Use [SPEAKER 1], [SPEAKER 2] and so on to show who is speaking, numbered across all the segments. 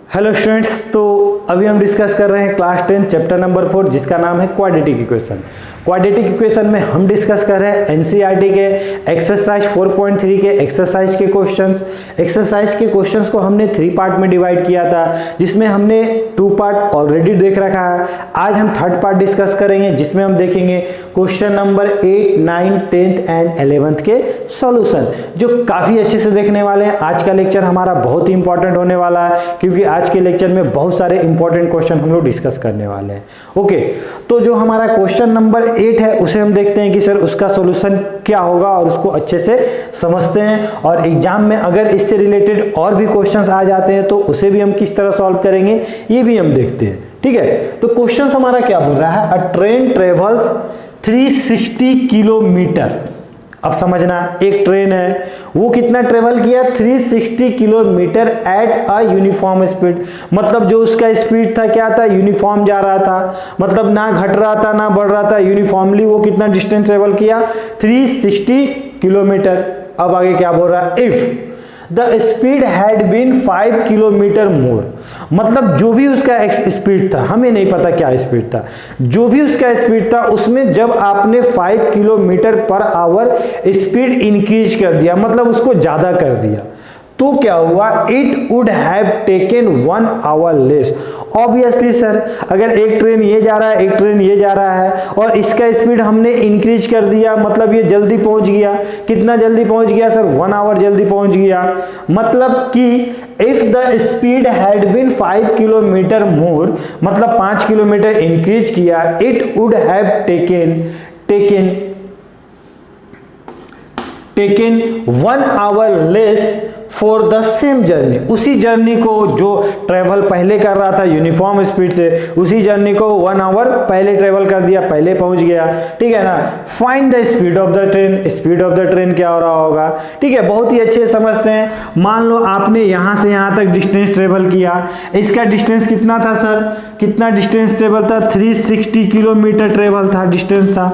[SPEAKER 1] Hello students, तो अभी हम डिस्कस कर रहे हैं क्लास 10 चैप्टर नंबर 4 जिसका नाम है क्वाड्रेटिक इक्वेशन। क्वाड्रेटिक इक्वेशन में हम डिस्कस कर रहे हैं एनसीईआरटी के एक्सरसाइज 4.3 के एक्सरसाइज के क्वेश्चंस। एक्सरसाइज के क्वेश्चंस को हमने 3 पार्ट में डिवाइड किया था, जिसमें हमने 2 पार्ट ऑलरेडी देख रखा है। आज हम 3rd पार्ट डिस्कस करेंगे, जिसमें हम देखेंगे क्वेश्चन नंबर 8, 9, 10 एंड 11th के सॉल्यूशन, जो काफ़ी अच्छे से देखने वाले हैं। आज का लेक्चर हमारा बहुत ही इंपॉर्टेंट होने वाला है, क्योंकि आज के लेक्चर में बहुत सारे इंपॉर्टेंट क्वेश्चन हम लोग डिस्कस करने वाले हैं। ओके, तो जो हमारा क्वेश्चन नंबर 8 है उसे हम देखते हैं कि सर उसका सॉल्यूशन क्या होगा, और उसको अच्छे से समझते हैं। और एग्जाम में अगर इससे रिलेटेड और भी क्वेश्चंस आ जाते हैं तो उसे भी हम किस तरह सॉल्व करेंगे ये भी हम देखते हैं। ठीक है, तो क्वेश्चन हमारा क्या बोल रहा है, अ ट्रेन ट्रेवल्स 360 किलोमीटर। अब समझना, एक ट्रेन है, वो कितना ट्रेवल किया, 360 kilometre at a uniform speed. मतलब जो उसका स्पीड था क्या था, यूनिफॉर्म जा रहा था, मतलब ना घट रहा था ना बढ़ रहा था, यूनिफॉर्मली वो कितना डिस्टेंस ट्रेवल किया, 360 किलोमीटर। अब आगे क्या बोल रहा है, if the speed had been 5 kilometre more. मतलब जो भी उसका स्पीड था, हमें नहीं पता क्या स्पीड था, जो भी उसका स्पीड था उसमें जब आपने 5 kilometre per hour speed increase कर दिया, मतलब उसको ज्यादा कर दिया, तो क्या हुआ, it would have taken 1 hour less. Obviously sir, अगर एक ट्रेन ये जा रहा है, एक ट्रेन ये जा रहा है, और इसका स्पीड हमने इंक्रीज कर दिया, मतलब ये जल्दी पहुंच गया। कितना जल्दी पहुंच गया सर, 1 आवर जल्दी पहुंच गया। मतलब कि if the speed had been 5 kilometre more, मतलब 5 किलोमीटर इंक्रीज किया, it would have taken 1 hour less for the same journey. उसी जर्नी को जो ट्रेवल पहले कर रहा था यूनिफॉर्म स्पीड से, उसी जर्नी को 1 आवर पहले ट्रेवल कर दिया, पहले पहुंच गया। ठीक है ना। Find the speed of the train. Speed of the train क्या हो रहा होगा, ठीक है, बहुत ही अच्छे समझते हैं। मान लो आपने यहां से यहां तक डिस्टेंस ट्रेवल किया, इसका डिस्टेंस कितना था सर, कितना डिस्टेंस ट्रेवल था, 360 किलोमीटर ट्रेवल था, डिस्टेंस था।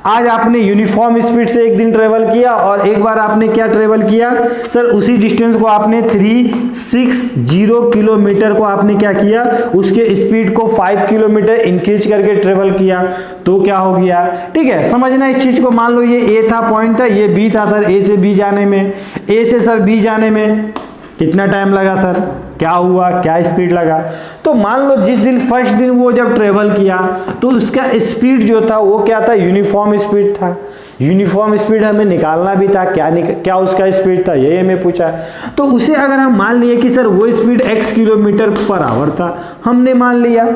[SPEAKER 1] आज आपने यूनिफॉर्म स्पीड से एक दिन ट्रेवल किया, और एक बार आपने क्या ट्रेवल किया सर, उसी डिस्टेंस को आपने 360 किलोमीटर को आपने क्या किया, उसके स्पीड को 5 किलोमीटर इंक्रीज करके ट्रेवल किया, तो क्या हो गया। ठीक है, समझना इस चीज को। मान लो ये ए था, पॉइंट था, ये बी था सर, ए से बी जाने में, ए से सर बी जाने में कितना टाइम लगा सर, क्या हुआ, क्या स्पीड लगा। तो मान लो जिस दिन फर्स्ट दिन वो जब ट्रेवल किया तो उसका स्पीड जो था वो क्या था, यूनिफॉर्म स्पीड था। यूनिफॉर्म स्पीड हमें निकालना भी था, क्या उसका स्पीड था, ये हमें पूछा। तो उसे अगर हम मान लिए कि सर वो speed x kilometre per hour था, हमने मान लिया,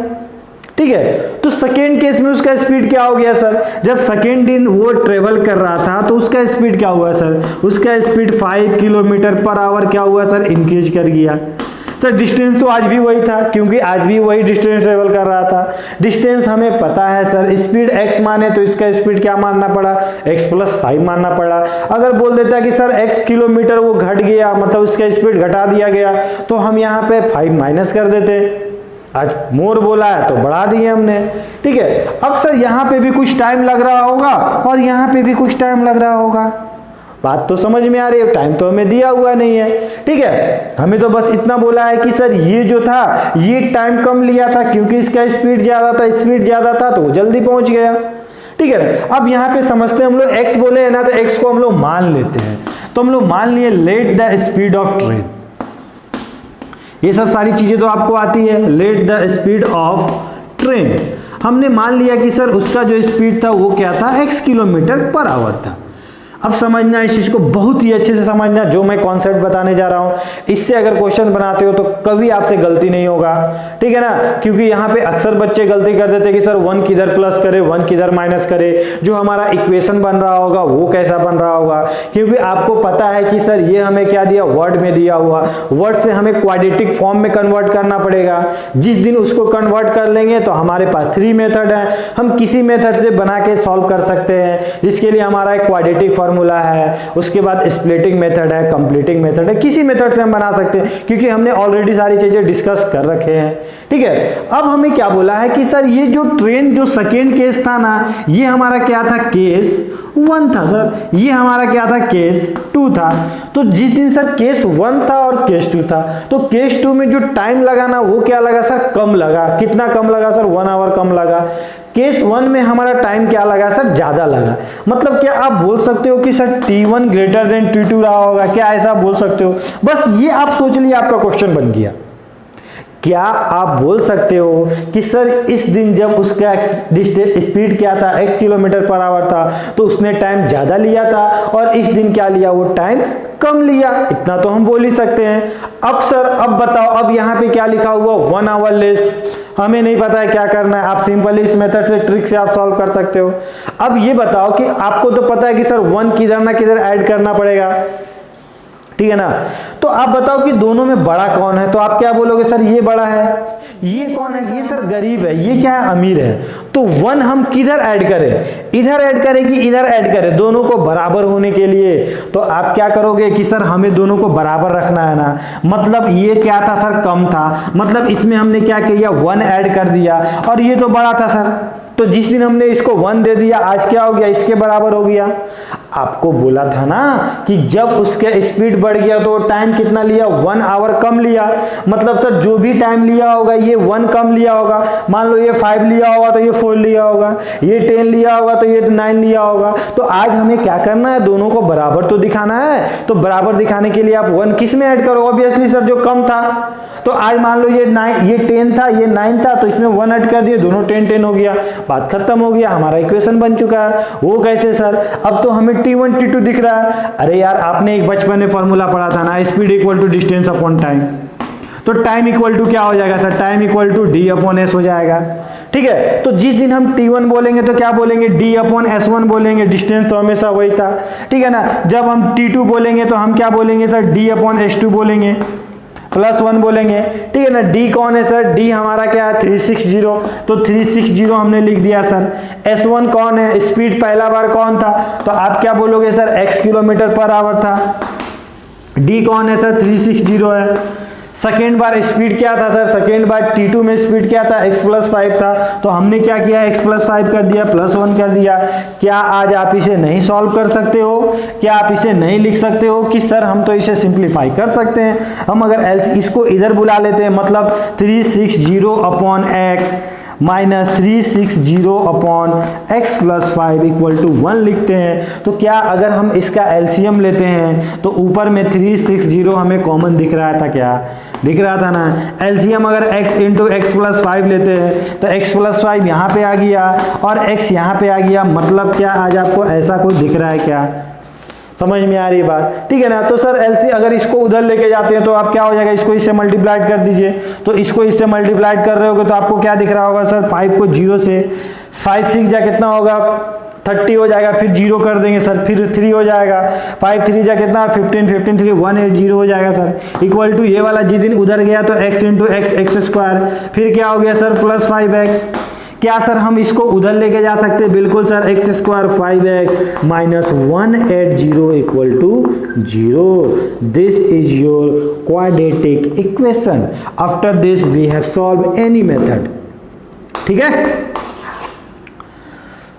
[SPEAKER 1] ठीक है। तो सेकेंड केस में उसका स्पीड क्या हो गया सर, जब सेकेंड दिन वो ट्रेवल कर रहा था तो उसका स्पीड क्या हुआ सर, उसका स्पीड 5 किलोमीटर पर आवर क्या हुआ सर, इंक्रीज कर गया। सर डिस्टेंस तो आज भी वही था, क्योंकि आज भी वही डिस्टेंस ट्रेवल कर रहा था। डिस्टेंस हमें पता है सर, स्पीड x माने तो इसका स्पीड क्या मानना पड़ा, x + 5 मानना पड़ा। अगर बोल देता कि सर x किलोमीटर वो घट गया, मतलब उसका स्पीड घटा दिया गया, तो हम यहाँ पे 5 माइनस कर देते। आज मोर बोला है तो बढ़ा दिए हमने। ठीक है, अब सर यहाँ पे भी कुछ टाइम लग रहा होगा और यहाँ पे भी कुछ टाइम लग रहा होगा। बात तो समझ में आ रही है, टाइम तो हमें दिया हुआ नहीं है। ठीक है, हमें तो बस इतना बोला है कि सर ये जो था ये टाइम कम लिया था, क्योंकि इसका स्पीड ज्यादा था, स्पीड ज्यादा था तो वो जल्दी पहुंच गया। ठीक है, अब यहाँ पे समझते हैं हम लोग, x बोले है ना, तो x को हम लोग मान लेते हैं। तो हम लोग मान लिए let the speed of train, ये सब सारी चीजें तो आपको आती है। Let the speed of train, हमने मान लिया कि सर उसका जो स्पीड था वो क्या था, x किलोमीटर पर आवर था। अब समझना इस चीज को, बहुत ही अच्छे से समझना, जो मैं कॉन्सेप्ट बताने जा रहा हूं इससे अगर क्वेश्चन बनाते हो तो कभी आपसे गलती नहीं होगा। ठीक है ना, क्योंकि यहाँ पे अक्सर बच्चे गलती कर देते कि सर 1 किधर प्लस करे, 1 किधर माइनस करे, जो हमारा इक्वेशन बन रहा होगा वो कैसा बन रहा होगा। क्योंकि आपको पता है कि सर ये हमें क्या दिया, वर्ड में दिया हुआ, वर्ड से हमें क्वाड्रेटिक फॉर्म में कन्वर्ट करना पड़ेगा। जिस दिन उसको कन्वर्ट कर लेंगे तो हमारे पास 3 मेथड है, हम किसी मेथड से बना के सॉल्व कर सकते हैं, जिसके लिए हमारा एक क्वाड्रेटिक फॉर्मूला फॉर्मूला है, उसके बाद स्प्लिटिंग मेथड है, कंप्लीटिंग मेथड है, किसी मेथड से हम बना सकते हैं क्योंकि हमने ऑलरेडी सारी चीजें डिस्कस कर रखे हैं। ठीक है, अब हमें क्या बोला है कि सर ये जो ट्रेन जो सेकेंड केस था ना, ये हमारा क्या था, केस 1 था सर, ये हमारा क्या था, केस 2 था। तो जिस दिन सर केस 1 था और केस 2 था, तो केस 2 में जो टाइम लगा ना वो क्या लगा सर, कम लगा। कितना कम लगा सर, 1 आवर कम लगा। केस 1 में हमारा टाइम क्या लगा सर, ज्यादा लगा। मतलब क्या आप बोल सकते हो कि sir T1 greater than T2 रहा होगा, क्या ऐसा बोल सकते हो? बस ये आप सोच लिए, आपका क्वेश्चन बन गया। क्या आप बोल सकते हो कि सर इस दिन जब उसका स्पीड क्या था, x किलोमीटर पर आवर था, तो उसने टाइम ज्यादा लिया था, और इस दिन क्या लिया, वो टाइम कम लिया। इतना तो हम बोल ही सकते हैं। अब सर अब बताओ, अब यहाँ पे क्या लिखा हुआ, 1 आवर लेस, हमें नहीं पता है क्या करना है। आप सिंपली इस मेथड से, ट्रिक से आप सॉल्व कर सकते हो। अब ये बताओ कि आपको तो पता है कि सर 1 किधर ना किधर ऐड करना पड़ेगा, ठीक है ना? तो आप बताओ कि दोनों में बड़ा कौन है? तो आप क्या बोलोगे, सर ये बड़ा है। ये कौन है? ये सर गरीब है। ये क्या है, अमीर है। तो 1 हम किधर ऐड करें, इधर ऐड करें कि इधर ऐड करें, दोनों को बराबर होने के लिए? तो आप क्या करोगे कि सर हमें दोनों को बराबर रखना है ना। मतलब ये क्या था सर, कम था, मतलब इसमें हमने क्या किया, 1 ऐड कर दिया, और ये तो बड़ा था सर, तो जिस दिन हमने इसको 1 दे दिया, आज क्या हो गया, इसके बराबर हो गया। आपको बोला था ना कि जब उसके स्पीड बढ़ गया तो टाइम कितना लिया, 1 आवर कम लिया। मतलब सर जो भी टाइम लिया होगा ये 1 कम लिया होगा। मान लो ये 5 लिया होगा तो ये 4 लिया होगा, ये 10 लिया होगा तो ये 9 लिया होगा। तो आज हमें क्या करना है, दोनों को बराबर तो दिखाना है। तो बराबर दिखाने के लिए आप 1 किस में ऐड करो, ऑब्वियसली सर जो कम था। तो आज मान लो ये 10 था, ये 9 था, तो इसमें 1 ऐड कर दिए, दोनों 10 हो गया, बात खत्म हो गया, हमारा इक्वेशन बन चुका है। वो कैसे सर, अब तो हमें T1 T2 दिख रहा है। अरे यार आपने एक बचपन में फॉर्मूला पढ़ा था ना, speed equal to distance upon time. तो टाइम इक्वल टू क्या हो जाएगा sir, time equal to D upon S हो जाएगा। ठीक है, तो जिस दिन हम T1 बोलेंगे तो क्या बोलेंगे, D अपॉन S1 बोलेंगे, डिस्टेंस तो हमेशा वही था। ठीक है ना, जब हम T2 बोलेंगे तो हम क्या बोलेंगे सर, D अपॉन S2 बोलेंगे, +1 बोलेंगे। ठीक है ना, D कौन है सर, D हमारा क्या है, 360, तो 360 हमने लिख दिया सर। S1 कौन है, स्पीड पहला बार कौन था, तो आप क्या बोलोगे sir, x kilometre per hour था। D कौन है सर, 360 है। सेकेंड बार स्पीड क्या था सर, सेकेंड बार T2 में स्पीड क्या था, x + 5 था। तो हमने क्या किया, x + 5 कर दिया, +1 कर दिया। क्या आज आप इसे नहीं सॉल्व कर सकते हो? क्या आप इसे नहीं लिख सकते हो कि सर हम तो इसे सिंप्लीफाई कर सकते हैं? हम अगर इसको इधर बुला लेते हैं, मतलब 360 upon x minus 360 upon x + 5 equal to 1 लिखते हैं। तो क्या अगर हम इसका एलसीएम लेते हैं तो ऊपर में 360 हमें कॉमन दिख रहा था, क्या दिख रहा था ना। एलसीएम अगर x इंटू x + 5 लेते हैं तो x + 5 यहाँ पे आ गया और x यहाँ पे आ गया। मतलब क्या आज आपको ऐसा कुछ दिख रहा है क्या, समझ में आ रही है बात? ठीक है ना। तो सर एलसी अगर इसको उधर लेके जाते हैं तो आप क्या हो जाएगा, इसको इससे मल्टीप्लाइड कर दीजिए। तो इसको इससे मल्टीप्लाइड कर रहे होगे तो आपको क्या दिख रहा होगा सर, 5 को 0 से 5 6 जा कितना होगा, 30 हो जाएगा। फिर 0 कर देंगे सर, फिर 3 हो जाएगा। 5 3 जा कितना, 15 15 3 180 हो जाएगा सर। इक्वल टू ये वाला जिस दिन उधर गया तो x इंटू x स्क्वायर, फिर क्या हो गया सर, +5x। क्या सर हम इसको उधर लेके जा सकते हैं? बिल्कुल sir, x square 5x minus 180 equal to 0। This is your quadratic equation. After this we have solve any method. ठीक है,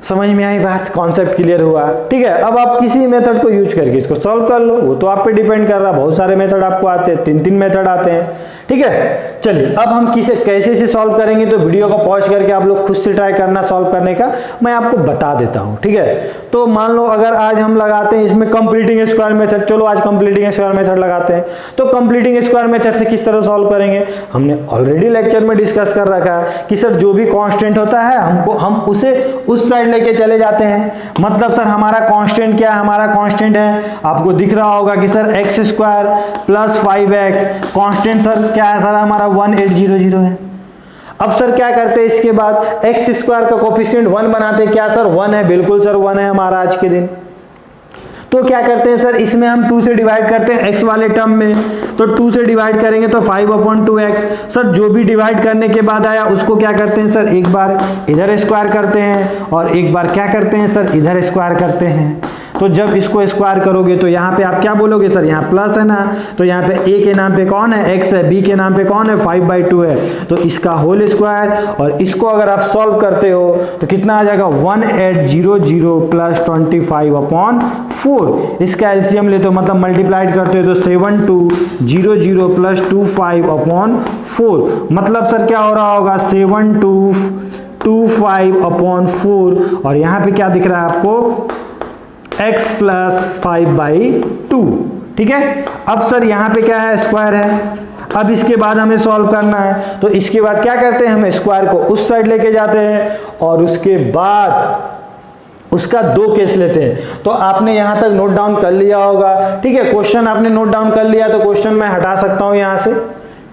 [SPEAKER 1] समझ में आई बात, कॉन्सेप्ट क्लियर हुआ? ठीक है, अब आप किसी मेथड को यूज करके इसको सॉल्व कर लो, वो तो आप पे डिपेंड कर रहा है। बहुत सारे मेथड आपको आते हैं, 3 मेथड आते हैं। ठीक है, चलिए अब हम कैसे से सॉल्व करेंगे तो वीडियो को पॉज करके आप लोग खुद से ट्राई करना सॉल्व करने का, मैं आपको बता देता हूं। ठीक है, तो मान लो अगर आज हम लगाते हैं इसमें कंप्लीटिंग स्क्वायर मेथड, चलो आज कंप्लीटिंग स्क्वायर मेथड लगाते हैं। तो कंप्लीटिंग स्क्वायर मेथड से किस तरह सॉल्व करेंगे, हमने ऑलरेडी लेक्चर में डिस्कस कर रखा है कि सर जो भी कांस्टेंट होता है हम उसे उस साइड लेके चले जाते हैं। मतलब सर हमारा कांस्टेंट क्या है, हमारा कांस्टेंट है, आपको दिख रहा होगा कि sir x square plus 5x। Constant sir क्या है सर, हमारा 1800 है। अब सर क्या करते हैं, इसके बाद x स्क्वायर का कोफिशिएंट 1 बनाते हैं। क्या सर 1 है, बिल्कुल सर 1 है हमारा आज के दिन। तो क्या करते हैं सर, इसमें हम 2 से डिवाइड करते हैं x वाले टर्म में। तो 2 से डिवाइड करेंगे तो 5/2x। सर जो भी डिवाइड करने के बाद आया उसको क्या करते हैं सर, एक बार इधर स्क्वायर करते हैं और एक बार क्या करते हैं सर, इधर स्क्वायर करते हैं। तो जब इसको स्क्वायर करोगे तो यहाँ पे आप क्या बोलोगे सर, यहाँ प्लस है ना, तो यहाँ पे a के नाम पे कौन है, x है, b के नाम पे कौन है, 5/2 है, तो इसका होल स्क्वायर। और इसको अगर आप सॉल्व करते हो तो कितना आ जाएगा, 1800 प्लस 25/4। इसका एलसीएम लेते हो मतलब मल्टीप्लाइड करते हो तो 7200 प्लस 25/4, मतलब सर क्या हो रहा होगा, 7225/4। और यहाँ पे क्या दिख रहा है आपको, x प्लस 5/2, ठीक है। अब सर यहाँ पे क्या है, स्क्वायर है। अब इसके बाद हमें सॉल्व करना है, तो इसके बाद क्या करते हैं, हम स्क्वायर को उस साइड लेके जाते हैं और उसके बाद उसका 2 केस लेते हैं। तो आपने यहां तक नोट डाउन कर लिया होगा, ठीक है। क्वेश्चन आपने नोट डाउन कर लिया तो क्वेश्चन मैं हटा सकता हूं यहां से,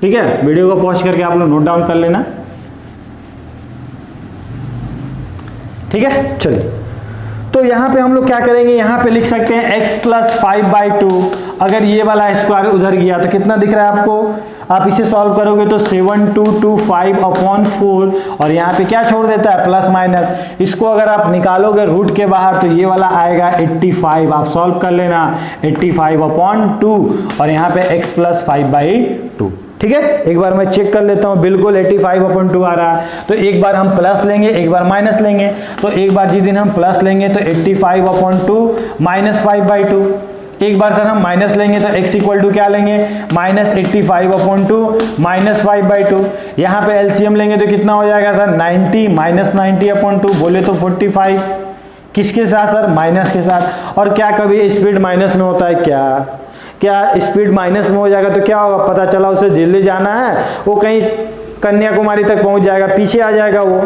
[SPEAKER 1] ठीक है। वीडियो को पॉज करके आप लोग नोट डाउन कर लेना, ठीक है। चलिए, तो यहाँ पे हम लोग क्या करेंगे, यहाँ पे लिख सकते हैं x प्लस 5/2। अगर ये वाला स्क्वायर उधर गया तो कितना दिख रहा है आपको, आप इसे सॉल्व करोगे तो 7225/4, और यहाँ पे क्या छोड़ देता है, प्लस माइनस। इसको अगर आप निकालोगे रूट के बाहर तो ये वाला आएगा 85। आप सॉल्व कर लेना 85/2, और यहाँ पे x प्लस 5/2, ठीक है। एक बार मैं चेक कर लेता हूं, बिल्कुल 85/2 आ रहा है। तो एक बार हम प्लस लेंगे, एक बार माइनस लेंगे। तो एक बार जिस दिन हम प्लस लेंगे तो 85/2 माइनस 5/2। एक बार सर हम माइनस लेंगे तो x इक्वल टू क्या लेंगे, माइनस 85/2 माइनस 5/2। यहाँ पे एलसीएम लेंगे तो कितना हो जाएगा सर, 90 माइनस 90/2, बोले तो 45। किसके साथ सर, माइनस के साथ। और क्या कभी स्पीड माइनस में होता है क्या स्पीड माइनस में हो जाएगा तो क्या होगा, पता चला उसे दिल्ली जाना है, वो कहीं कन्याकुमारी तक पहुंच जाएगा, पीछे आ जाएगा वो।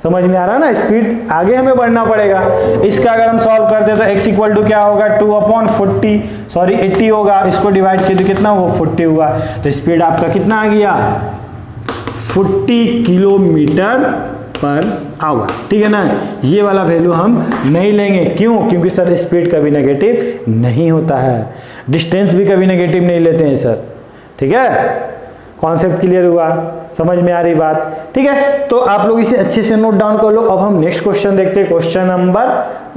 [SPEAKER 1] समझ में आ रहा है ना, स्पीड आगे हमें बढ़ना पड़ेगा। इसका अगर हम सॉल्व करते हैं तो x इक्वल टू क्या होगा, 2/40, सॉरी 80 होगा। इसको डिवाइड किया तो कितना हुआ, 40 हुआ। तो स्पीड आपका कितना आ गया, 40 किलोमीटर पर आवर, ठीक है ना। ये वाला वैल्यू हम नहीं लेंगे, क्यों, क्योंकि सर स्पीड कभी नेगेटिव नहीं होता है, डिस्टेंस भी कभी नेगेटिव नहीं लेते हैं सर, ठीक है। कॉन्सेप्ट क्लियर हुआ, समझ में आ रही बात, ठीक है। तो आप लोग इसे अच्छे से नोट डाउन कर लो। अब हम नेक्स्ट क्वेश्चन देखते हैं, क्वेश्चन नंबर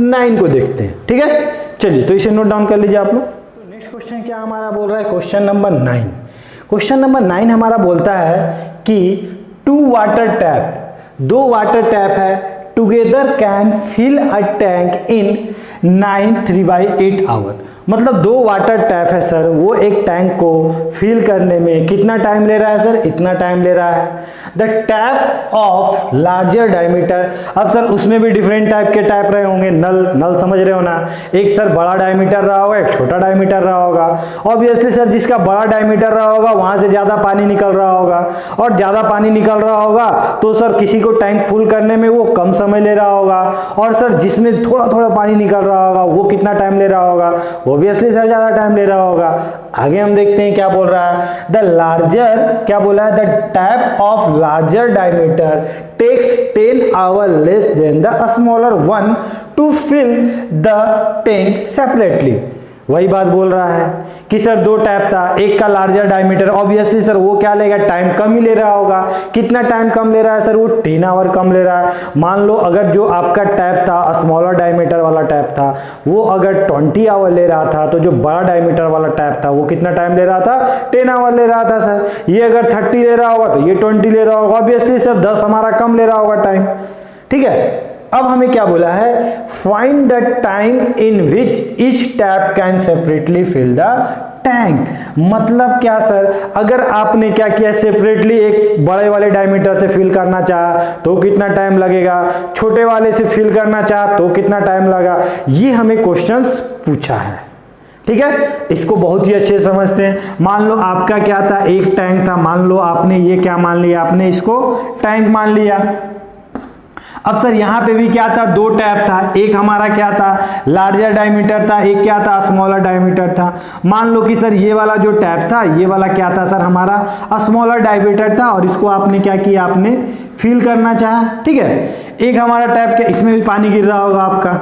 [SPEAKER 1] 9 को देखते हैं, ठीक है। चलिए, तो इसे नोट डाउन कर लीजिए आप लोग। तो नेक्स्ट क्वेश्चन क्या हमारा बोल रहा है, क्वेश्चन नंबर 9। क्वेश्चन नंबर 9 हमारा बोलता है कि 2 वाटर टैप, 2 वाटर टैप है, together can fill a tank in 9 3/8 hour. मतलब 2 वाटर टैप है सर, वो एक टैंक को फिल करने में कितना टाइम ले रहा है सर, इतना टाइम ले रहा है। The tap of larger diameter, अब सर उसमें भी डिफरेंट टाइप के टैप रहे होंगे, नल समझ रहे हो ना, एक सर बड़ा डायमीटर रहा होगा, एक छोटा डायमीटर रहा होगा। ऑब्वियसली सर जिसका बड़ा डायमीटर रहा होगा वहां से ज्यादा पानी निकल रहा होगा, और ज्यादा पानी निकल रहा होगा तो सर किसी को टैंक फुल करने में वो कम समय ले रहा होगा। और सर जिसमें थोड़ा थोड़ा पानी निकल रहा होगा वो कितना टाइम ले रहा होगा, ऑब्वियसली सर ज्यादा टाइम ले रहा होगा। आगे हम देखते हैं क्या बोल रहा है, द लार्जर, क्या बोला है, the tap of larger diameter takes 10 hour less than the smaller one to fill the tank separately. वही बात बोल रहा है कि सर 2 टैप था, एक का लार्जर डायमीटर, ऑब्वियसली सर वो क्या लेगा, टाइम कम ही ले रहा होगा। कितना टाइम कम ले रहा है सर, वो 10 आवर कम ले रहा है। मान लो अगर जो आपका टैप था, स्मॉलर डायमीटर वाला टैप था, वो अगर 20 आवर ले रहा था, तो जो बड़ा डायमीटर वाला टैप था वो कितना टाइम ले रहा था, 10 आवर ले रहा था सर। ये अगर 30 ले रहा होगा तो ये 20 ले रहा होगा, ऑब्वियसली सर 10 हमारा कम ले रहा होगा टाइम, ठीक है। अब हमें क्या बोला है, find the time in which each tap can separately fill the tank. मतलब क्या सर, अगर आपने क्या किया, सेपरेटली एक बड़े वाले डायमीटर से फिल करना चाहा तो कितना टाइम लगेगा, छोटे वाले से फिल करना चाहा तो कितना टाइम लगा, ये हमें क्वेश्चंस पूछा है, ठीक है। इसको बहुत ही अच्छे से समझते हैं। मान लो आपका क्या था, एक टैंक था, मान लो आपने ये क्या मान लिया, आपने इसको टैंक मान लिया। अब सर यहाँ पे भी क्या था, 2 टैप था, एक हमारा क्या था, लार्जर डायमीटर था, एक क्या था, स्मॉलर डायमीटर था। मान लो कि सर ये वाला जो टैप था, ये वाला क्या था सर, हमारा स्मॉलर डायमीटर था, और इसको आपने क्या किया, आपने फिल करना चाहा, ठीक है। एक हमारा टैप क्या, इसमें भी पानी गिर रहा होगा आपका,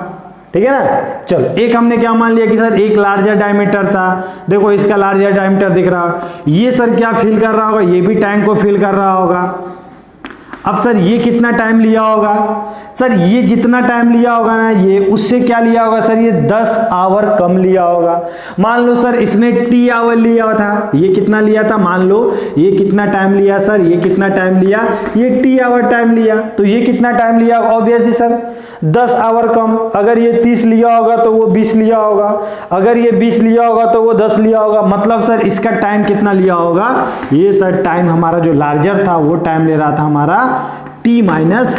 [SPEAKER 1] ठीक है ना। चलो, एक हमने क्या मान लिया कि सर एक लार्जर डायमीटर था, देखो इसका लार्जर डायमीटर दिख रहा, ये सर क्या फिल कर रहा होगा, ये भी टैंक को फिल कर रहा होगा। अब सर ये कितना टाइम लिया होगा, सर ये जितना टाइम लिया होगा ना ये उससे क्या लिया होगा सर, ये 10 आवर कम लिया होगा। मान लो सर इसने टी आवर लिया था, ये कितना लिया था, मान लो ये कितना टाइम लिया सर, ये कितना टाइम लिया, ये टी आवर टाइम लिया, तो ये कितना टाइम लिया, ऑब्वियसली सर 10 आवर कम। अगर ये 30 लिया होगा तो वो 20 लिया होगा, अगर ये 20 लिया होगा तो वो 10 लिया होगा, मतलब सर इसका टाइम कितना लिया होगा, ये सर टाइम हमारा जो लार्जर था वो टाइम ले रहा था हमारा t-10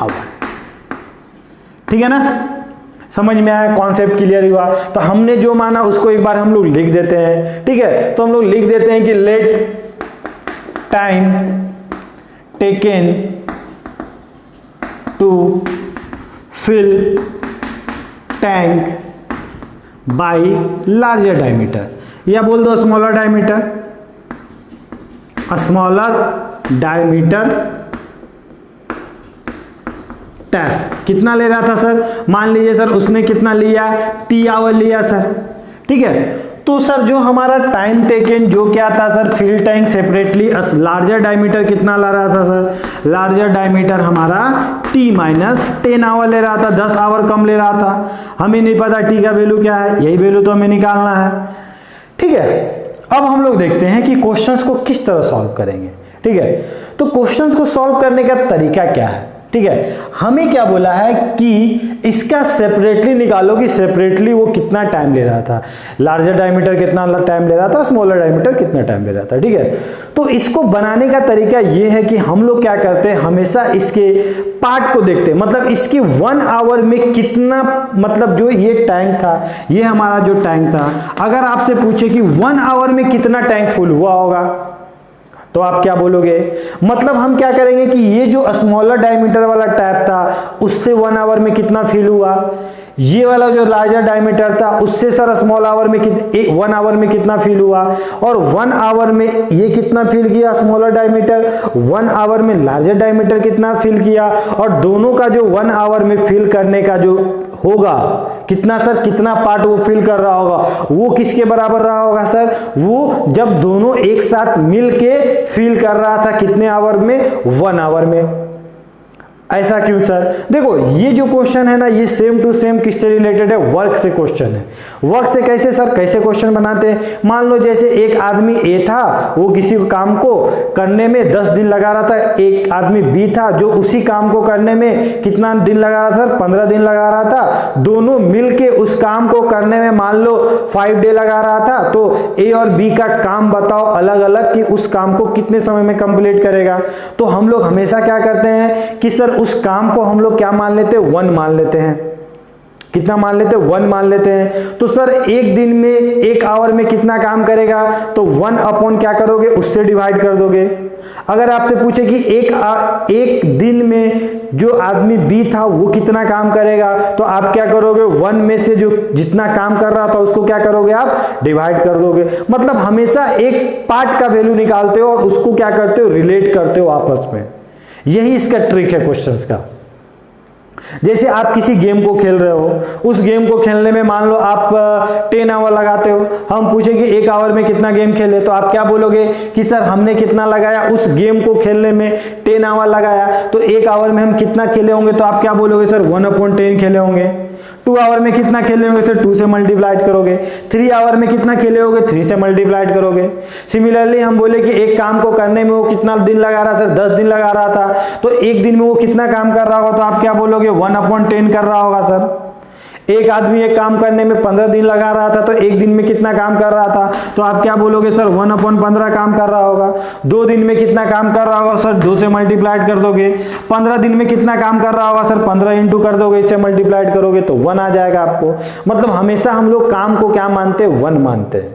[SPEAKER 1] आवर। ठीक है ना, समझ में आया, कॉन्सेप्ट क्लियर हुआ। तो हमने जो माना उसको एक बार हम लोग लिख देते हैं। ठीक है, तो हम लोग लिख देते हैं कि let time taken to fill tank by larger diameter, या बोल दो smaller diameter, smaller diameter tap. कितना ले रहा था सर, मान लीजिए सर उसने कितना लिया, टी आवर लिया सर। ठीक है, तो सर जो हमारा टाइम टेकन जो क्या था sir, fill tank separately, larger diameter कितना ला रहा था सर, लार्जर डायमीटर हमारा t-10 आवर ले रहा था, 10 आवर कम ले रहा था। हमें नहीं पता t का वैल्यू क्या है, यही वैल्यू तो हमें निकालना है। ठीक है, अब हम लोग देखते हैं कि क्वेश्चंस को किस तरह सॉल्व करेंगे। ठीक है, तो क्वेश्चंस को सॉल्व करने का तरीका क्या है। ठीक है, हमें क्या बोला है कि इसका सेपरेटली निकालो कि सेपरेटली वो कितना टाइम ले रहा था, लार्जर डायमीटर कितना टाइम ले रहा था, स्मॉलर डायमीटर कितना टाइम ले रहा था। ठीक है, तो इसको बनाने का तरीका ये है कि हम लोग क्या करते हैं, हमेशा इसके पार्ट को देखते हैं, मतलब इसकी 1 आवर में कितना, मतलब जो ये टैंक था, ये हमारा जो टैंक था, अगर आपसे पूछे कि 1 आवर में कितना टैंक फुल हुआ होगा तो आप क्या बोलोगे, मतलब हम क्या करेंगे कि ये जो स्मॉलर डायमीटर वाला टैप था उससे 1 आवर में कितना फिल हुआ, ये वाला जो लार्जर डायमीटर था उससे सर स्मॉल आवर में 1 आवर में कितना फिल हुआ, और 1 आवर में ये कितना फिल किया स्मॉलर डायमीटर, 1 आवर में लार्जर डायमीटर कितना फिल किया, और दोनों का जो 1 आवर में फिल करने का जो होगा कितना सर, कितना पार्ट वो फिल कर रहा होगा, वो किसके बराबर रहा होगा सर, वो जब दोनों एक साथ मिलके फिल कर रहा था कितने आवर में, 1 आवर में। ऐसा क्यों सर, देखो ये जो क्वेश्चन है ना ये सेम टू सेम किससे रिलेटेड है, वर्क से क्वेश्चन है। वर्क से कैसे सर, कैसे क्वेश्चन बनाते हैं, मान लो जैसे एक आदमी ए था, वो किसी काम को करने में 10 दिन लगा रहा था, एक आदमी बी था जो उसी काम को करने में कितना दिन लगा रहा था सर, 15 दिन लगा रहा था। दोनों मिलके उस काम को करने में मान लो 5 डे लगा रहा था, तो ए और बी का काम बताओ अलग अलग कि उस काम को कितने समय में कंप्लीट करेगा। तो हम लोग हमेशा क्या करते हैं कि सर उस काम को हम लोग क्या मान लेते हैं, 1 मान लेते हैं। कितना मान लेते हैं, 1 मान लेते हैं। तो सर एक दिन में 1 आवर में कितना काम करेगा, तो 1 अपॉन क्या करोगे, उससे डिवाइड कर दोगे। अगर आपसे पूछे कि एक दिन में जो आदमी बी था वो कितना काम करेगा, तो आप क्या करोगे, 1 में से जो जितना काम कर रहा था उसको क्या करोगे, आप डिवाइड कर दोगे। मतलब हमेशा एक पार्ट का वैल्यू निकालते हो और उसको क्या करते हो, रिलेट करते हो आपस में। यही इसका ट्रिक है क्वेश्चंस का। जैसे आप किसी गेम को खेल रहे हो, उस गेम को खेलने में मान लो आप 10 आवर लगाते हो, हम पूछे कि 1 आवर में कितना गेम खेले, तो आप क्या बोलोगे कि सर हमने कितना लगाया, उस गेम को खेलने में 10 आवर लगाया, तो 1 आवर में हम कितना खेले होंगे, तो आप क्या बोलोगे सर 1/10 खेले होंगे। 2 आवर में कितना खेले होंगे सर, 2 से मल्टीप्लाइड करोगे। 3 आवर में कितना खेले होंगे, 3 से मल्टीप्लाइड करोगे। सिमिलरली हम बोले कि एक काम को करने में वो कितना दिन लगा रहा सर, 10 दिन लगा रहा था, तो एक दिन में वो कितना काम कर रहा होगा, तो आप क्या बोलोगे 1/10 कर रहा होगा सर। एक आदमी एक काम करने में 15 दिन लगा रहा था, तो एक दिन में कितना काम कर रहा था, तो आप क्या बोलोगे सर 1/15 काम कर रहा होगा। 2 दिन में कितना काम कर रहा होगा सर, 2 से मल्टीप्लाइड कर दोगे। 15 दिन में कितना काम कर रहा होगा सर, 15 इंटू कर दोगे, इससे मल्टीप्लाइड करोगे तो 1 आ जाएगा आपको। मतलब हमेशा हम लोग काम को क्या मानते हैं, 1 मानते हैं।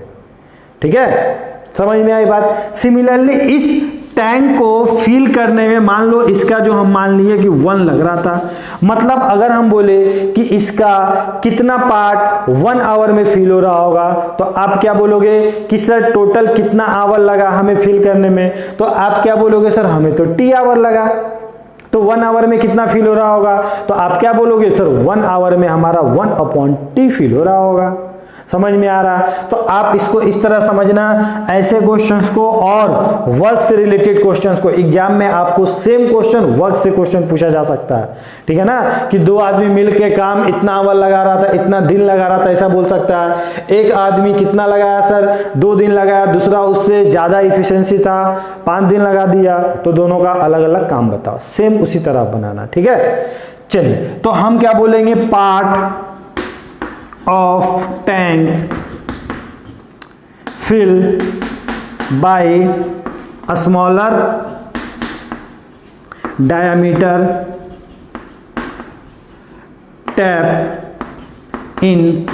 [SPEAKER 1] ठीक है, समझ में आई बात। सिमिलरली इस टैंक को फिल करने में मान लो इसका जो हम मान लिए कि 1 लग रहा था, मतलब अगर हम बोले कि इसका कितना पार्ट 1 आवर में फिल हो रहा होगा, तो आप क्या बोलोगे कि सर टोटल कितना आवर लगा हमें फिल करने में, तो आप क्या बोलोगे सर हमें तो t आवर लगा, तो 1 आवर में कितना फिल हो रहा होगा, तो आप क्या बोलोगे सर 1 आवर में हमारा 1/t फिल हो रहा होगा। समझ में आ रहा? तो आप इसको इस तरह समझना, ऐसे क्वेश्चंस को और वर्क से रिलेटेड क्वेश्चंस को एग्जाम में आपको सेम क्वेश्चन वर्क से क्वेश्चन पूछा जा सकता है, ठीक है ना, कि दो आदमी मिलके काम इतना आवर लगा रहा था, इतना दिन लगा रहा था, ऐसा बोल सकता है। एक आदमी कितना लगाया सर, 2 दिन लगाया, दूसरा उससे ज्यादा इफिशियंसी था 5 दिन लगा दिया, तो दोनों का अलग अलग काम बताओ, सेम उसी तरह बनाना, ठीक है। चलिए, तो हम क्या बोलेंगे, part of tank fill by a smaller diameter tap in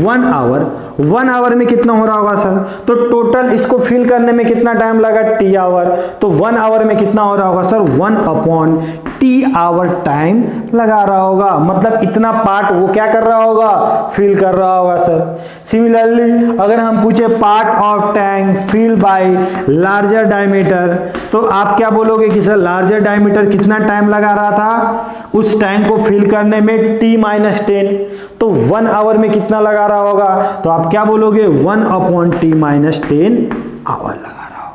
[SPEAKER 1] 1 hour। 1 our में कितना हो रहा होगा सर, तो टोटल इसको फिल करने में कितना टाइम लगा, टी आवर, तो 1 आवर में कितना हो रहा होगा सर, 1/T आवर टाइम लगा रहा होगा, मतलब इतना पार्ट वो क्या कर रहा होगा, फिल कर रहा होगा सर। सिमिलरली अगर हम पूछे part of tank fill by larger diameter, तो आप क्या बोलोगे कि सर लार्जर डायमीटर कितना टाइम लगा रहा था उस टैंक को फिल करने में, T-10, तो 1 आवर में कितना लगा रहा होगा, तो आप क्या बोलोगे, 1/T-10 आवर लगा रहा होगा।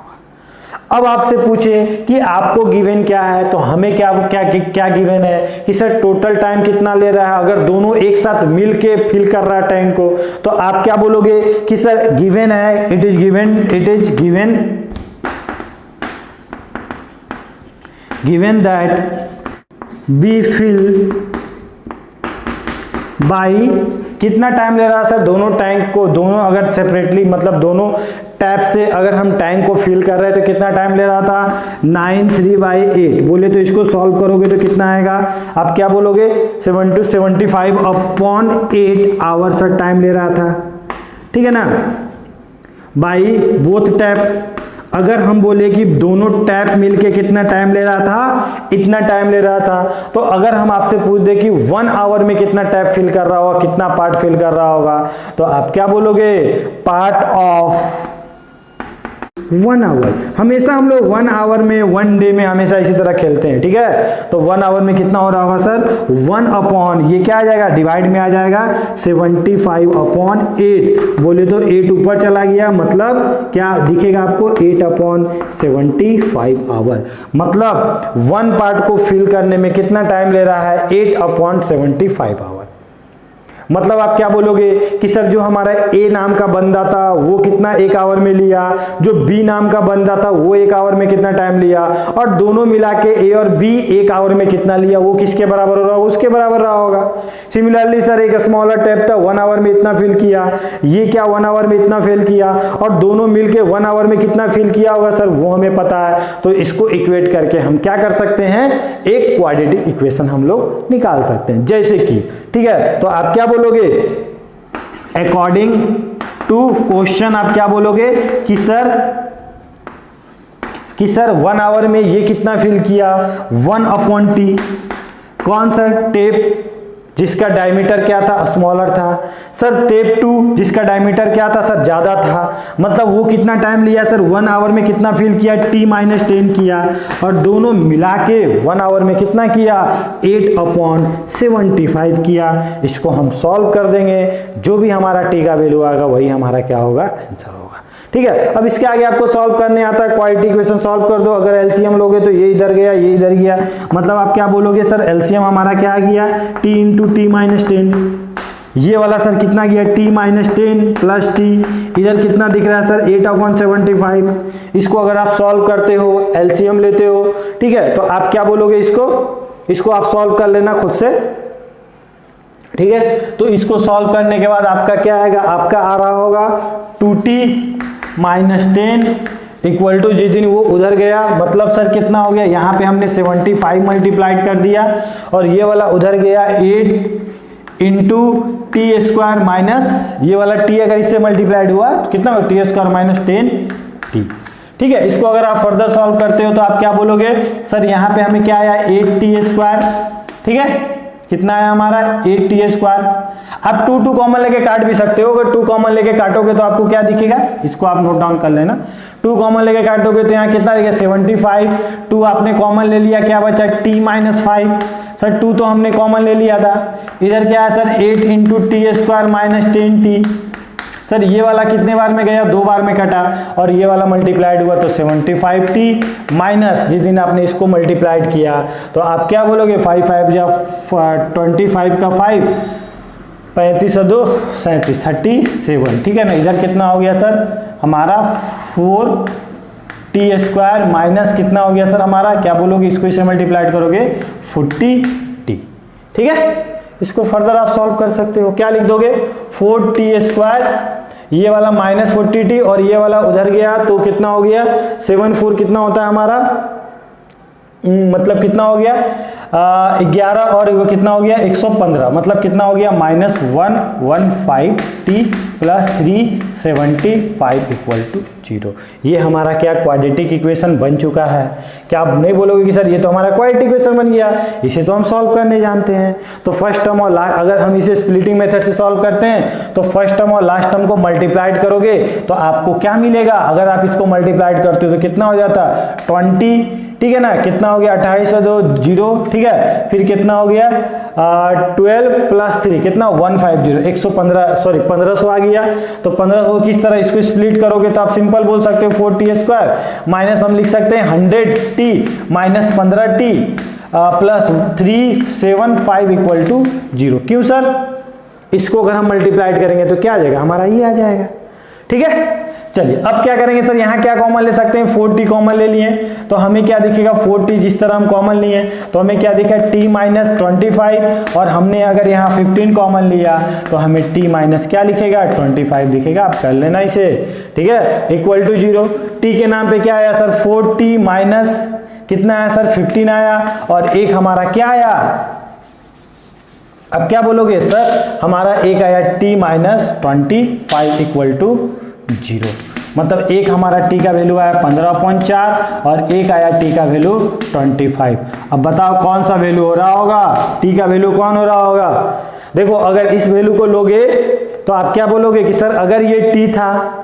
[SPEAKER 1] अब आपसे पूछे कि आपको गिवन क्या है, तो हमें क्या क्या क्या गिवन है कि सर टोटल टाइम कितना ले रहा है, अगर दोनों एक साथ मिलके फिल कर रहा है टैंक को, तो आप क्या बोलोगे कि सर गिवन है, it is given that B fill by, कितना टाइम ले रहा है सर, दोनों टैंक को, दोनों अगर सेपरेटली मतलब दोनों टैप से अगर हम टैंक को फिल कर रहे हैं तो कितना टाइम ले रहा था, 9/3/8 बोले, तो इसको सॉल्व करोगे तो कितना आएगा, आप क्या बोलोगे, 75/8 आवर्स टाइम ले रहा था, ठीक है ना, बाई बोथ टैप। अगर हम बोले कि दोनों टैप मिलके कितना टाइम ले रहा था, इतना टाइम ले रहा था, तो अगर हम आपसे पूछ दे कि 1 आवर में कितना टैप फिल कर रहा होगा, कितना पार्ट फिल कर रहा होगा, तो आप क्या बोलोगे, पार्ट ऑफ 1 आवर। हमेशा हम लोग 1 आवर में, 1 डे में हमेशा इसी तरह खेलते हैं, ठीक है। तो 1 आवर में कितना हो रहा होगा सर, 1 ये क्या आ जाएगा, डिवाइड में आ जाएगा 75/8 बोले, तो 8 ऊपर चला गया, मतलब क्या दिखेगा आपको, 8/75 आवर, मतलब 1 पार्ट को फिल करने में कितना टाइम ले रहा है, 8/75 आवर। मतलब आप क्या बोलोगे कि सर जो हमारा ए नाम का बंदा था वो कितना 1 आवर में लिया, जो बी नाम का बंदा था वो 1 आवर में कितना टाइम लिया, और दोनों मिला के ए और बी 1 आवर में कितना लिया, वो किसके बराबर हो रहा होगा, उसके बराबर रहा होगा। सिमिलरली सर एक स्मॉलर टैप था, 1 आवर में इतना फिल किया, ये क्या 1 आवर में इतना फिल किया, और दोनों मिलके 1 आवर में कितना फिल किया होगा सर, वो हमें पता है। तो इसको इक्वेट करके हम क्या कर सकते हैं, एक क्वाड्रेटिक इक्वेशन हम लोग निकाल सकते हैं, जैसे कि, ठीक है। तो आप क्या बोलोगे, अकॉर्डिंग टू क्वेश्चन आप क्या बोलोगे कि सर 1 आवर में ये कितना फिल किया, 1/T, कौन सा टेप जिसका डायमीटर क्या था, स्मॉलर था, सर टेप 2 जिसका डायमीटर क्या था सर, ज्यादा था, मतलब वो कितना टाइम लिया सर, 1 आवर में कितना फिल किया, T-10 किया, और दोनों मिला के 1 आवर में कितना किया, 8/75 किया। इसको हम सॉल्व कर देंगे, जो भी हमारा टी का वैल्यू आएगा वही हमारा क्या होगा, आंसर होगा, ठीक है। अब इसके आगे आपको सॉल्व करने आता है, क्वाड्रेटिक इक्वेशन सॉल्व कर दो, अगर एलसीएम लोगे तो ये इधर गया, ये इधर गया, मतलब आप क्या बोलोगे सर, एलसीएम हमारा क्या आ गया, T × T-10, ये वाला सर कितना गया, T-10 प्लस T, इधर कितना दिख रहा है सर, 8/75। इसको अगर आप सॉल्व करते हो, एलसीएम लेते हो, ठीक है, तो आप क्या बोलोगे, इसको आप सॉल्व कर लेना खुद से, ठीक है। तो इसको सॉल्व करने के बाद आपका क्या आएगा, आपका आ रहा होगा 2T-10 इक्वल टू, जिस दिन वो उधर गया, मतलब सर कितना हो गया, यहाँ पे हमने 75 मल्टीप्लाइड कर दिया, और ये वाला उधर गया 8 × T² माइनस ये वाला T अगर इससे मल्टीप्लाइड हुआ तो कितना होगा, T² - 10T, ठीक है। इसको अगर आप फर्दर सॉल्व करते हो तो आप क्या बोलोगे सर, यहाँ पे हमें क्या आया, 8T², ठीक है, कितना है हमारा, 8T²। आप 2 कॉमन लेके काट भी सकते हो, अगर 2 कॉमन लेके काटोगे तो आपको क्या दिखेगा, इसको आप नोट डाउन कर लेना, 2 कॉमन लेके काटोगे तो यहाँ कितना दिखेगा, 75, 2 आपने कॉमन ले लिया, क्या बचा, T-5, सर 2 तो हमने कॉमन ले लिया था, इधर क्या है सर, 8 × T² - 10T, सर ये वाला कितने बार में गया, 2 बार में कटा, और ये वाला मल्टीप्लाइड हुआ तो 75t माइनस जिस दिन आपने इसको मल्टीप्लाइड किया तो आप क्या बोलोगे, 5 5 या 25 का 5, 35 और 2 37, 37, ठीक है ना। इधर कितना हो गया सर हमारा 4t² माइनस कितना हो गया सर हमारा, क्या बोलोगे, इसको इससे मल्टीप्लाइड करोगे 40t, ठीक है। इसको फर्दर आप सॉल्व कर सकते हो, क्या लिख दोगे, 4t², ये वाला माइनस 40t और ये वाला उधर गया तो कितना हो गया, 7 4 कितना होता है हमारा, मतलब कितना हो गया 11 और वो कितना हो गया 115, मतलब कितना हो गया -115t प्लस 375 इक्वल टू 0। ये हमारा क्या क्वाड्रेटिक इक्वेशन बन चुका है। क्या आप नहीं बोलोगे कि सर ये तो हमारा क्वाड्रेटिक इक्वेशन बन गया, इसे तो हम सॉल्व करने जानते हैं। तो फर्स्ट टर्म और लास्ट, अगर हम इसे स्प्लिटिंग मेथड से सॉल्व करते हैं तो फर्स्ट टर्म और लास्ट टर्म को मल्टीप्लाइड करोगे तो आपको क्या मिलेगा, अगर आप इसको मल्टीप्लाइड करते हो तो कितना हो जाता 20, ठीक है ना, कितना हो गया 28 और 2 0, ठीक है, फिर कितना हो गया 12 प्लस 3 कितना 150, 115 सॉरी 1500 आ गया। तो 1500 किस तरह इसको स्प्लिट करोगे तो आप सिंपल बोल सकते हो 4t² माइनस हम लिख सकते हैं 100t minus 15t plus 375 equal to 0। क्यों सर, इसको अगर हम मल्टीप्लाइड करेंगे तो क्या आ जाएगा हमारा, ये आ जाएगा, ठीक है। चलिए अब क्या करेंगे सर, यहाँ क्या कॉमन ले सकते हैं, 4t कॉमन ले लिए तो हमें क्या दिखेगा 4t, जिस तरह हम कॉमन लिए तो हमें क्या दिखा t माइनस 25, और हमने अगर यहाँ 15 कॉमन लिया तो हमें t माइनस क्या लिखेगा 25 दिखेगा। आप कर लेना इसे, ठीक है, इक्वल टू 0। t के नाम पे क्या आया सर 4t माइनस कितना आया सर 15 आया, और एक हमारा क्या आया, अब क्या बोलोगे सर हमारा एक आया t माइनस 25 इक्वल टू 0, मतलब एक हमारा t का वैल्यू आया 15.4 और एक आया t का वैल्यू 25। अब बताओ कौन सा वैल्यू हो रहा होगा, t का वैल्यू कौन हो रहा होगा। देखो अगर इस वैल्यू को लोगे तो आप क्या बोलोगे कि सर अगर ये t था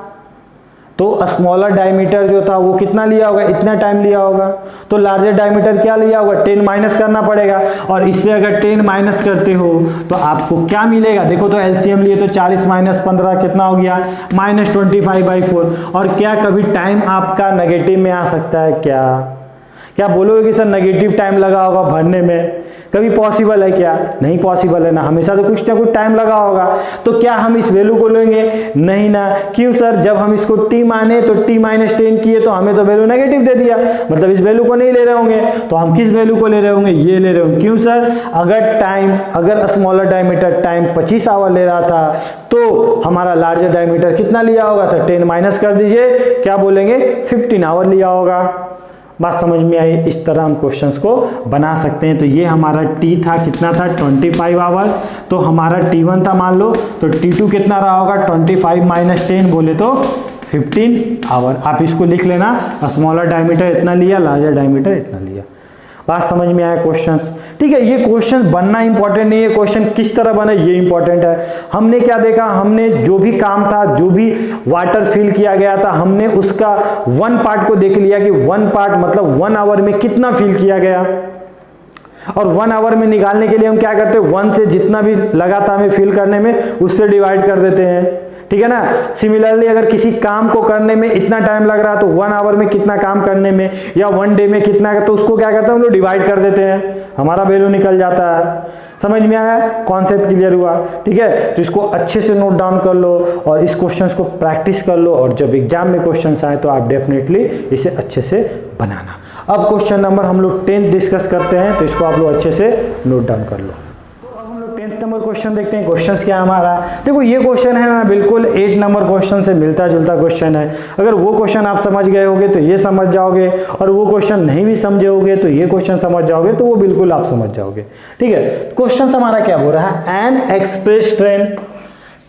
[SPEAKER 1] तो स्मॉलर डायमीटर जो था वो कितना लिया होगा, इतना टाइम लिया होगा, तो लार्जर डायमीटर क्या लिया होगा 10 माइनस करना पड़ेगा, और इससे अगर 10 माइनस करते हो तो आपको क्या मिलेगा, देखो तो एलसीएम लिए तो 40 माइनस 15 कितना हो गया -25/4। और क्या कभी टाइम आपका नेगेटिव में आ सकता है, क्या बोलोगे कि सर नेगेटिव टाइम लगा होगा भरने में, कभी पॉसिबल है क्या, नहीं पॉसिबल है ना, हमेशा तो कुछ ना कुछ टाइम लगा होगा। तो क्या हम इस वैल्यू को लेंगे, नहीं ना, क्यों सर, जब हम इसको t माने तो t माइनस 10 किए तो हमें तो वैल्यू नेगेटिव दे दिया, मतलब इस वैल्यू को नहीं ले रहे होंगे, तो हम किस वैल्यू को ले रहे होंगे, ये ले रहे होंगे। क्यों सर, अगर स्मॉलर डायमीटर टाइम 25 आवर ले रहा था तो हमारा लार्जर डायमीटर कितना लिया होगा सर, 10 माइनस कर दीजिए, क्या बोलेंगे 15 आवर लिया होगा। बात समझ में आई, इस तरह हम क्वेश्चंस को बना सकते हैं। तो ये हमारा t था, कितना था 25 आवर, तो हमारा t1 था मान लो, तो t2 कितना रहा होगा 25 माइनस 10 बोले तो 15 आवर। आप इसको लिख लेना, स्मॉलर डायमीटर इतना लिया, लार्जर डायमीटर इतना लिया। बात समझ में आया क्वेश्चन, ठीक है। ये क्वेश्चन बनना इंपॉर्टेंट नहीं है, क्वेश्चन किस तरह बने ये इंपॉर्टेंट है। हमने क्या देखा, हमने जो भी काम था, जो भी वाटर फिल किया गया था, हमने उसका 1 पार्ट को देख लिया कि 1 पार्ट मतलब 1 आवर में कितना फिल किया गया, और 1 आवर में निकालने के लिए हम क्या करते हैं 1 से जितना भी लगा था हमें फिल करने में उससे डिवाइड कर देते हैं, ठीक है ना। सिमिलरली अगर किसी काम को करने में इतना टाइम लग रहा है तो 1 आवर में कितना काम करने में या 1 डे में कितना, तो उसको क्या करते हैं हम लोग डिवाइड कर देते हैं, हमारा वैल्यू निकल जाता है। समझ में आया, कॉन्सेप्ट क्लियर हुआ, ठीक है। तो इसको अच्छे से नोट डाउन कर लो और इस क्वेश्चंस को प्रैक्टिस कर लो, और जब एग्जाम में क्वेश्चंस आए तो आप डेफिनेटली इसे अच्छे से बनाना। अब क्वेश्चन नंबर हम लोग 10 डिस्कस करते हैं, तो इसको आप लोग अच्छे से नोट डाउन कर लो। 10th नंबर क्वेश्चन देखते हैं। क्वेश्चन क्या हमारा, देखो ये क्वेश्चन है ना बिल्कुल 8 नंबर क्वेश्चन से मिलता जुलता क्वेश्चन है। अगर वो क्वेश्चन आप समझ गए होगे तो ये समझ जाओगे, और वो क्वेश्चन नहीं भी समझे होगे तो ये क्वेश्चन समझ जाओगे, तो वो बिल्कुल आप समझ जाओगे, ठीक है। क्वेश्चन हमारा क्या बोल रहा है, an express train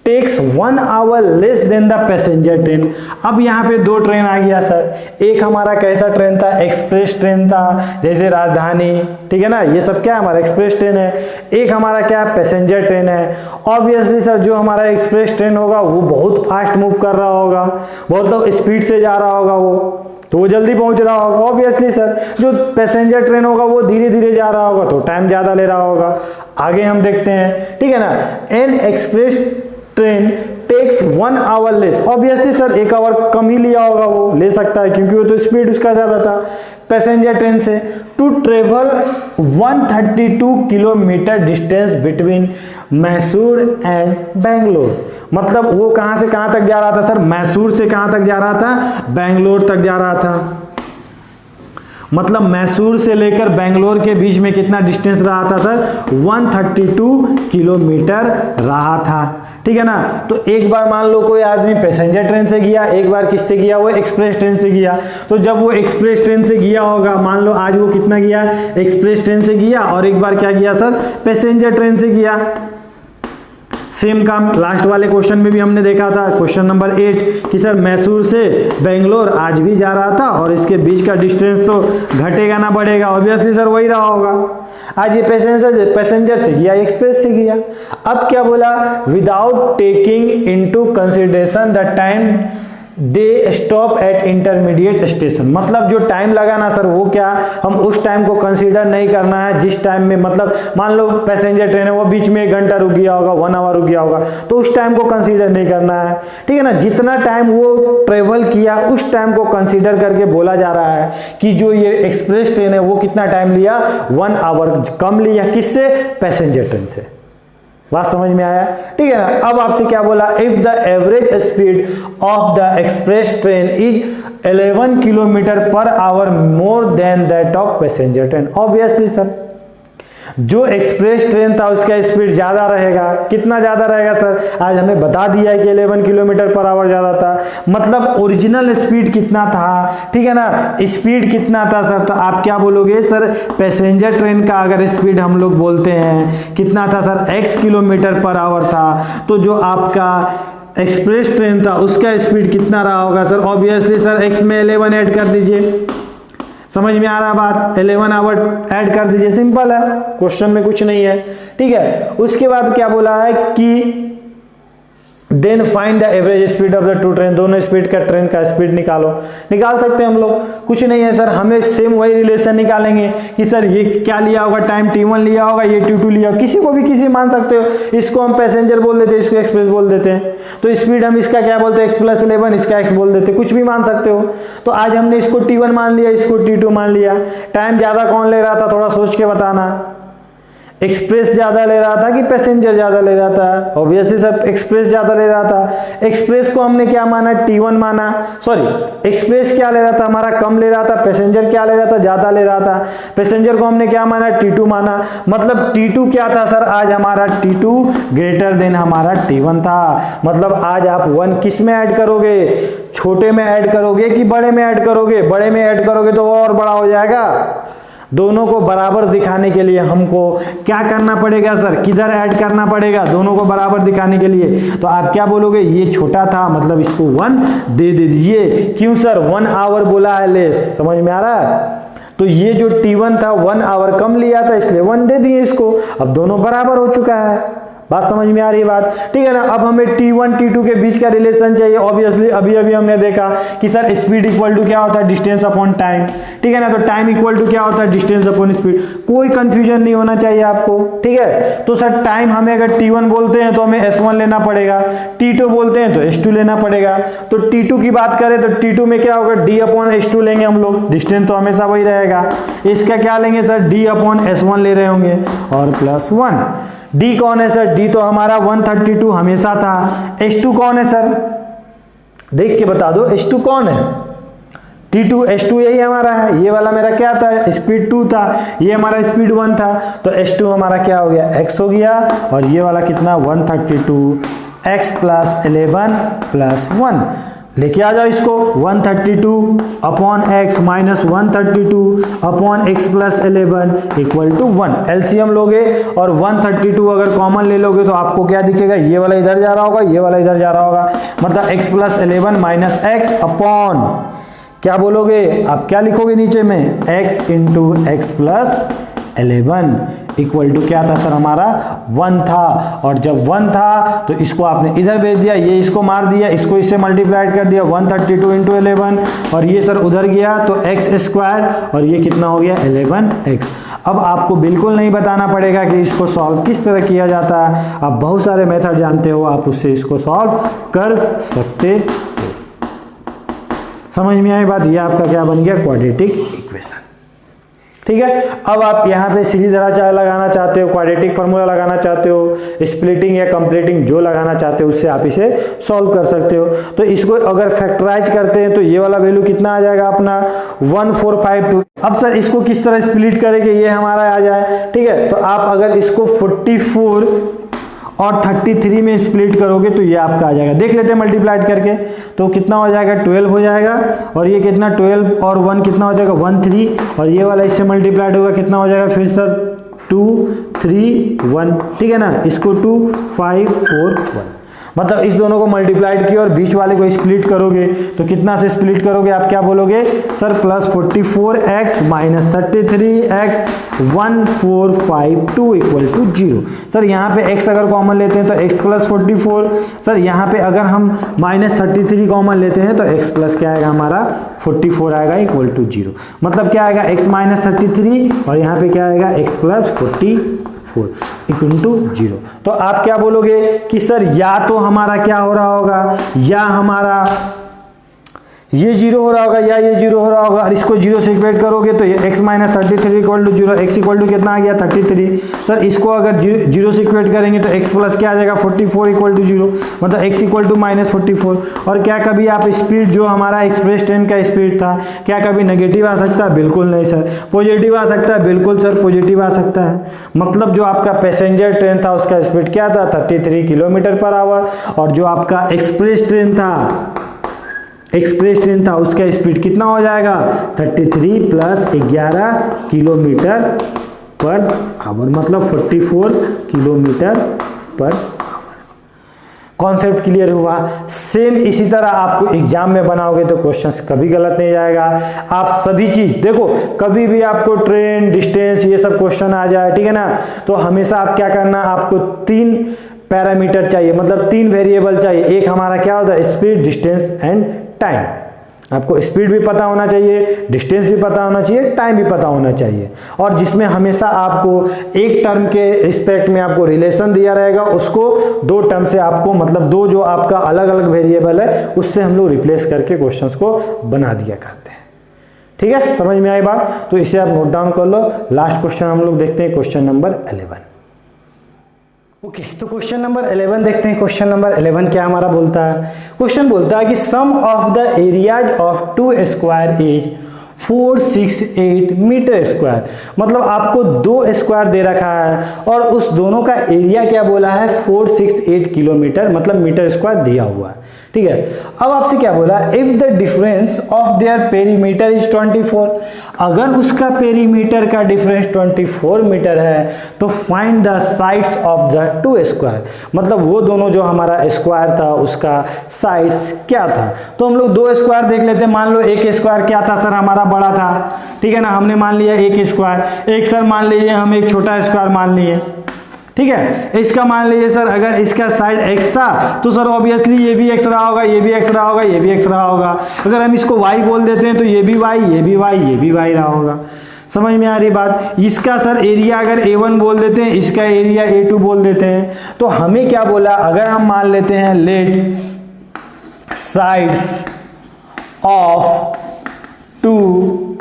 [SPEAKER 1] takes 1 hour less than the passenger train. अब यहाँ पे 2 ट्रेन आ गया सर, एक हमारा कैसा ट्रेन था, एक्सप्रेस ट्रेन था, जैसे राजधानी, ठीक है ना, ये सब क्या हमारा एक्सप्रेस ट्रेन है। एक हमारा क्या पैसेंजर ट्रेन है। ऑब्वियसली सर जो हमारा एक्सप्रेस ट्रेन होगा वो बहुत फास्ट मूव कर रहा होगा, बहुत स्पीड से जा रहा होगा वो, तो वो जल्दी पहुंच रहा होगा। ऑब्वियसली सर जो पैसेंजर ट्रेन होगा वो धीरे धीरे जा रहा होगा, तो टाइम ज़्यादा ले रहा होगा। आगे हम देखते हैं, ठीक है ना। An express train takes 1 hour less, obviously sir 1 hour कम ही लिया होगा, वो ले सकता है क्योंकि वो तो स्पीड उसका ज़्यादा था पैसेंजर ट्रेन से, to travel 132 kilometre distance between Mysore and Bangalore. मतलब वो कहाँ से कहाँ तक जा रहा था सर? मैसूर से कहाँ तक जा रहा था? बेंगलोर तक जा रहा था। मतलब मैसूर से लेकर बेंगलोर के बीच में कितना डिस्टेंस रहा था सर? 132 किलोमीटर रहा था, ठीक है ना। तो एक बार मान लो कोई आदमी पैसेंजर ट्रेन से गया, एक बार किससे गया? वो एक्सप्रेस ट्रेन से गया। तो जब वो एक्सप्रेस ट्रेन से गया होगा, मान लो आज वो कितना गया? एक्सप्रेस ट्रेन से गया, और एक बार क्या किया सर? पैसेंजर ट्रेन से गया। सेम काम लास्ट वाले क्वेश्चन में भी हमने देखा था, क्वेश्चन नंबर 8 कि सर मैसूर से बेंगलोर आज भी जा रहा था और इसके बीच का डिस्टेंस तो घटेगा ना बढ़ेगा? ऑब्वियसली सर वही रहा होगा। आज ये पैसेंजर से गया, एक्सप्रेस से गया। अब क्या बोला? Without taking into consideration the time they stop at intermediate station. मतलब जो टाइम लगा ना सर, वो क्या, हम उस टाइम को कंसीडर नहीं करना है जिस टाइम में, मतलब मान लो पैसेंजर ट्रेन है, वो बीच में 1 घंटा रुक गया होगा, 1 आवर रुक गया होगा, तो उस टाइम को कंसीडर नहीं करना है, ठीक है ना। जितना टाइम वो ट्रेवल किया उस टाइम को कंसीडर करके बोला जा रहा है कि जो ये एक्सप्रेस ट्रेन है वो कितना टाइम लिया? 1 आवर कम लिया। किससे? पैसेंजर ट्रेन से। बात समझ में आया, ठीक है ना। अब आपसे क्या बोला? If the average speed of the express train is 11 kilometre per hour more than that of passenger train. Obviously sir जो एक्सप्रेस ट्रेन था उसका स्पीड ज्यादा रहेगा। कितना ज्यादा रहेगा सर? आज हमें बता दिया है कि 11 किलोमीटर पर आवर ज्यादा था। मतलब ओरिजिनल स्पीड कितना था, ठीक है ना, स्पीड कितना था सर? तो आप क्या बोलोगे सर? पैसेंजर ट्रेन का अगर स्पीड हम लोग बोलते हैं कितना था sir? x kilometre per hour था। तो जो आपका एक्सप्रेस ट्रेन था उसका स्पीड कितना रहा होगा सर? ऑब्वियसली सर x में 11 ऐड कर दीजिए। समझ में आ रहा बात? 11 आवर ऐड कर दीजिए, सिंपल है, क्वेश्चन में कुछ नहीं है, ठीक है। उसके बाद क्या बोला है कि then find the average speed of the two train. दोनों स्पीड का ट्रेन का स्पीड निकालो। निकाल सकते हैं हम लोग, कुछ नहीं है सर, हमें सेम वही रिलेशन निकालेंगे कि सर ये क्या लिया होगा? टाइम t1 लिया होगा, ये t2 लिया होगा। किसी को भी किसी मान सकते हो, इसको हम पैसेंजर बोल देते हैं, इसको एक्सप्रेस बोल देते हैं। तो स्पीड हम इसका क्या बोलते हैं? x + 11, इसका x बोल देते हैं, कुछ भी मान सकते हो। तो आज हमने इसको t1 मान लिया, इसको t2 मान लिया। टाइम ज्यादा कौन ले रहा था? थोड़ा सोच के बताना। एक्सप्रेस ज्यादा ले रहा था कि पैसेंजर ज्यादा ले रहा था? ऑब्वियसली सब एक्सप्रेस ज्यादा ले रहा था। एक्सप्रेस को हमने क्या माना? t1 माना। सॉरी, एक्सप्रेस क्या ले रहा था? हमारा कम ले रहा था। पैसेंजर क्या ले रहा था? ज्यादा ले रहा था। पैसेंजर को हमने क्या माना? t2 माना। मतलब t2 क्या था सर? आज हमारा t2 ग्रेटर देन हमारा t1 था। मतलब आज आप 1 किस में ऐड करोगे? छोटे में ऐड करोगे कि बड़े में ऐड करोगे? बड़े में ऐड करोगे तो और बड़ा हो जाएगा। दोनों को बराबर दिखाने के लिए हमको क्या करना पड़ेगा सर? किधर ऐड करना पड़ेगा? दोनों को बराबर दिखाने के लिए। तो आप क्या बोलोगे? ये छोटा था, मतलब इसको 1 दे दीजिए। क्यों सर? 1 आवर बोला है लेस। समझ में आ रहा है? तो ये जो t1 था 1 आवर कम लिया था, इसलिए 1 दे दिए इसको। अब दोनों बराबर हो चुका है। बात समझ में आ रही है बात, ठीक है ना। अब हमें t1 t2 के बीच का रिलेशन चाहिए। ऑब्वियसली अभी अभी हमने देखा कि सर स्पीड इक्वल टू क्या होता है? डिस्टेंस अपॉन टाइम, ठीक है ना। तो टाइम इक्वल टू क्या होता है? Distance upon speed. कोई कंफ्यूजन नहीं होना चाहिए आपको, ठीक है। तो सर टाइम हमें अगर t1 बोलते हैं तो हमें s1 लेना पड़ेगा, t2 बोलते हैं तो s2 लेना पड़ेगा। तो t2 की बात करें तो t2 में क्या होगा? d अपॉन s2 लेंगे हम लोग, डिस्टेंस तो हमेशा वही रहेगा। इसका क्या लेंगे सर? d अपॉन s1 ले रहे होंगे और +1। d कौन है सर? d तो हमारा 132 हमेशा था। s2 कौन है सर? देख के बता दो, s2 कौन है? t2 s2 यही हमारा है। ये वाला मेरा क्या था? स्पीड 2 था, ये हमारा स्पीड 1 था। तो s2 हमारा क्या हो गया? x हो गया। और ये वाला कितना? 132 x + 11 + 1। लेके आ जाओ इसको। 132 upon x minus 132 upon x + 11 equal to 1। LCM लोगे और 132 अगर कॉमन ले लोगे तो आपको क्या दिखेगा? ये वाला इधर जा रहा होगा, ये वाला इधर जा रहा होगा। मतलब x + 11 माइनस x अपॉन क्या बोलोगे? आप क्या लिखोगे नीचे में? x × x + 11 इक्वल टू क्या था सर? हमारा 1 था। और जब 1 था तो इसको आपने इधर भेज दिया, ये इसको मार दिया, इसको इससे मल्टीप्लाइड कर दिया 132 × 11 और ये सर उधर गया तो x² और ये कितना हो गया? 11x। अब आपको बिल्कुल नहीं बताना पड़ेगा कि इसको सॉल्व किस तरह किया जाता है, आप बहुत सारे मेथड जानते हो, आप उससे इसको सॉल्व कर सकते हो। समझ में आई बात? ये आपका क्या बन गया? Quadratic equation. ठीक है, अब आप यहाँ पे सीरीज चाहे लगाना चाहते हो, क्वाड्रेटिक फार्मूला लगाना चाहते हो, स्प्लिटिंग या कंप्लीटिंग जो लगाना चाहते हो उससे आप इसे सॉल्व कर सकते हो। तो इसको अगर फैक्टराइज करते हैं तो ये वाला वैल्यू कितना आ जाएगा अपना 1452। अब सर इसको किस तरह स्प्लिट करेंगे ये हमारा आ जाए। ठीक है, तो आप अगर इसको 44 और 33 में स्प्लिट करोगे तो ये आपका आ जाएगा। देख लेते हैं मल्टीप्लाइड करके, तो कितना हो जाएगा? 12 हो जाएगा, और ये कितना 12 और 1 कितना हो जाएगा? 1 3, और ये वाला इससे मल्टीप्लाइड होगा कितना हो जाएगा फिर सर? 2 3 1। ठीक है ना, इसको 2 5 4 1, मतलब इस दोनों को मल्टीप्लाइड किया और बीच वाले को स्प्लिट करोगे तो कितना से स्प्लिट करोगे? आप क्या बोलोगे sir? Plus 44x minus 33x 1452 equal to 0। Sir यहाँ पे x अगर कॉमन लेते हैं तो x प्लस 44, सर यहाँ पे अगर हम माइनस 33 कॉमन लेते हैं तो x प्लस क्या आएगा हमारा? 44 आएगा इक्वल टू 0। मतलब क्या आएगा? x माइनस 33 और यहाँ पे क्या आएगा? x plus 44 equal to 0। तो आप क्या बोलोगे कि सर या तो हमारा क्या हो रहा होगा, या हमारा ये 0 हो रहा होगा या ये 0 हो रहा होगा, और इसको 0 से इक्वेट करोगे तो ये x minus 33 equal to 0, x equal to कितना आ गया? 33। सर इसको अगर 0 से इक्वेट करेंगे तो x प्लस क्या आ जाएगा? 44 इक्वल टू 0, मतलब x इक्वल टू माइनस 44। और क्या कभी आप स्पीड जो हमारा एक्सप्रेस ट्रेन का स्पीड था, क्या कभी नेगेटिव आ सकता है? बिल्कुल नहीं सर। पॉजिटिव आ सकता है? बिल्कुल सर पॉजिटिव आ सकता है। मतलब जो आपका पैसेंजर ट्रेन था उसका स्पीड क्या था? 33 किलोमीटर पर आवर, और जो आपका एक्सप्रेस ट्रेन था उसका स्पीड कितना हो जाएगा? 33 प्लस 11 किलोमीटर पर आवर, मतलब 44 kilometre per hour. Concept clear हुआ? सेम इसी तरह आपको एग्जाम में बनाओगे तो क्वेश्चंस कभी गलत नहीं जाएगा। आप सभी चीज देखो, कभी भी आपको ट्रेन, डिस्टेंस, ये सब क्वेश्चन आ जाए, ठीक है ना, तो हमेशा आप क्या करना, आपको 3 पैरामीटर चाहिए, मतलब 3 वेरिएबल चाहिए। एक हमारा क्या होता है? Speed, distance and time. आपको स्पीड भी पता होना चाहिए, डिस्टेंस भी पता होना चाहिए, टाइम भी पता होना चाहिए, और जिसमें हमेशा आपको एक टर्म के रिस्पेक्ट में आपको रिलेशन दिया रहेगा, उसको 2 टर्म से आपको, मतलब 2 जो आपका अलग अलग वेरिएबल है उससे हम लोग रिप्लेस करके क्वेश्चंस को बना दिया करते हैं। ठीक है, समझ में आई बात? तो इसे आप नोट डाउन कर लो। लास्ट क्वेश्चन हम लोग देखते हैं, क्वेश्चन नंबर 11। ओके, तो क्वेश्चन नंबर 11 देखते हैं। क्वेश्चन नंबर 11 क्या हमारा बोलता है? क्वेश्चन बोलता है कि sum of the areas of 2 square is 468 metre square. मतलब आपको 2 स्क्वायर दे रखा है और उस दोनों का एरिया क्या बोला है? 468 किलोमीटर, मतलब मीटर स्क्वायर दिया हुआ है। ठीक है, अब आपसे क्या बोला? If the difference of their perimeter is 24, अगर उसका पेरीमीटर का डिफरेंस 24 मीटर है तो find the sides of the 2 square. मतलब वो दोनों जो हमारा स्क्वायर था उसका साइड्स क्या था। तो हम लोग 2 स्क्वायर देख लेते हैं। मान लो एक स्क्वायर क्या था सर? हमारा बड़ा था, ठीक है ना, हमने मान लिया एक स्क्वायर। एक सर मान लीजिए हम एक छोटा स्क्वायर मान लिए, ठीक है। इसका मान लीजिए सर अगर इसका साइड x था तो सर ऑब्वियसली ये भी x रहा होगा, ये भी x रहा होगा, ये भी x रहा होगा। अगर हम इसको y बोल देते हैं तो ये भी y, ये भी y, ये भी y रहा होगा। समझ में आ रही बात? इसका सर एरिया अगर A1 बोल देते हैं, इसका एरिया A2 बोल देते हैं। तो हमें क्या बोला? अगर हम मान लेते हैं let sides of 2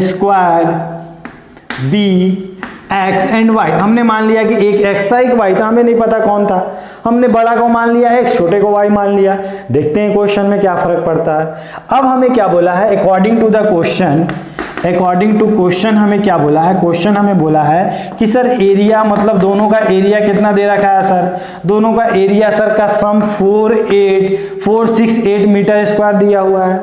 [SPEAKER 1] square be x and y। हमने मान लिया कि एक x था एक y था, हमें नहीं पता कौन था। हमने बड़ा को मान लिया x, छोटे को y मान लिया। देखते हैं क्वेश्चन में क्या फर्क पड़ता है। अब हमें क्या बोला है? According to the question, according to question हमें क्या बोला है? क्वेश्चन हमें बोला है कि सर एरिया, मतलब दोनों का एरिया कितना दे रखा है सर? दोनों का एरिया सर का सम 468 मीटर स्क्वायर दिया हुआ है।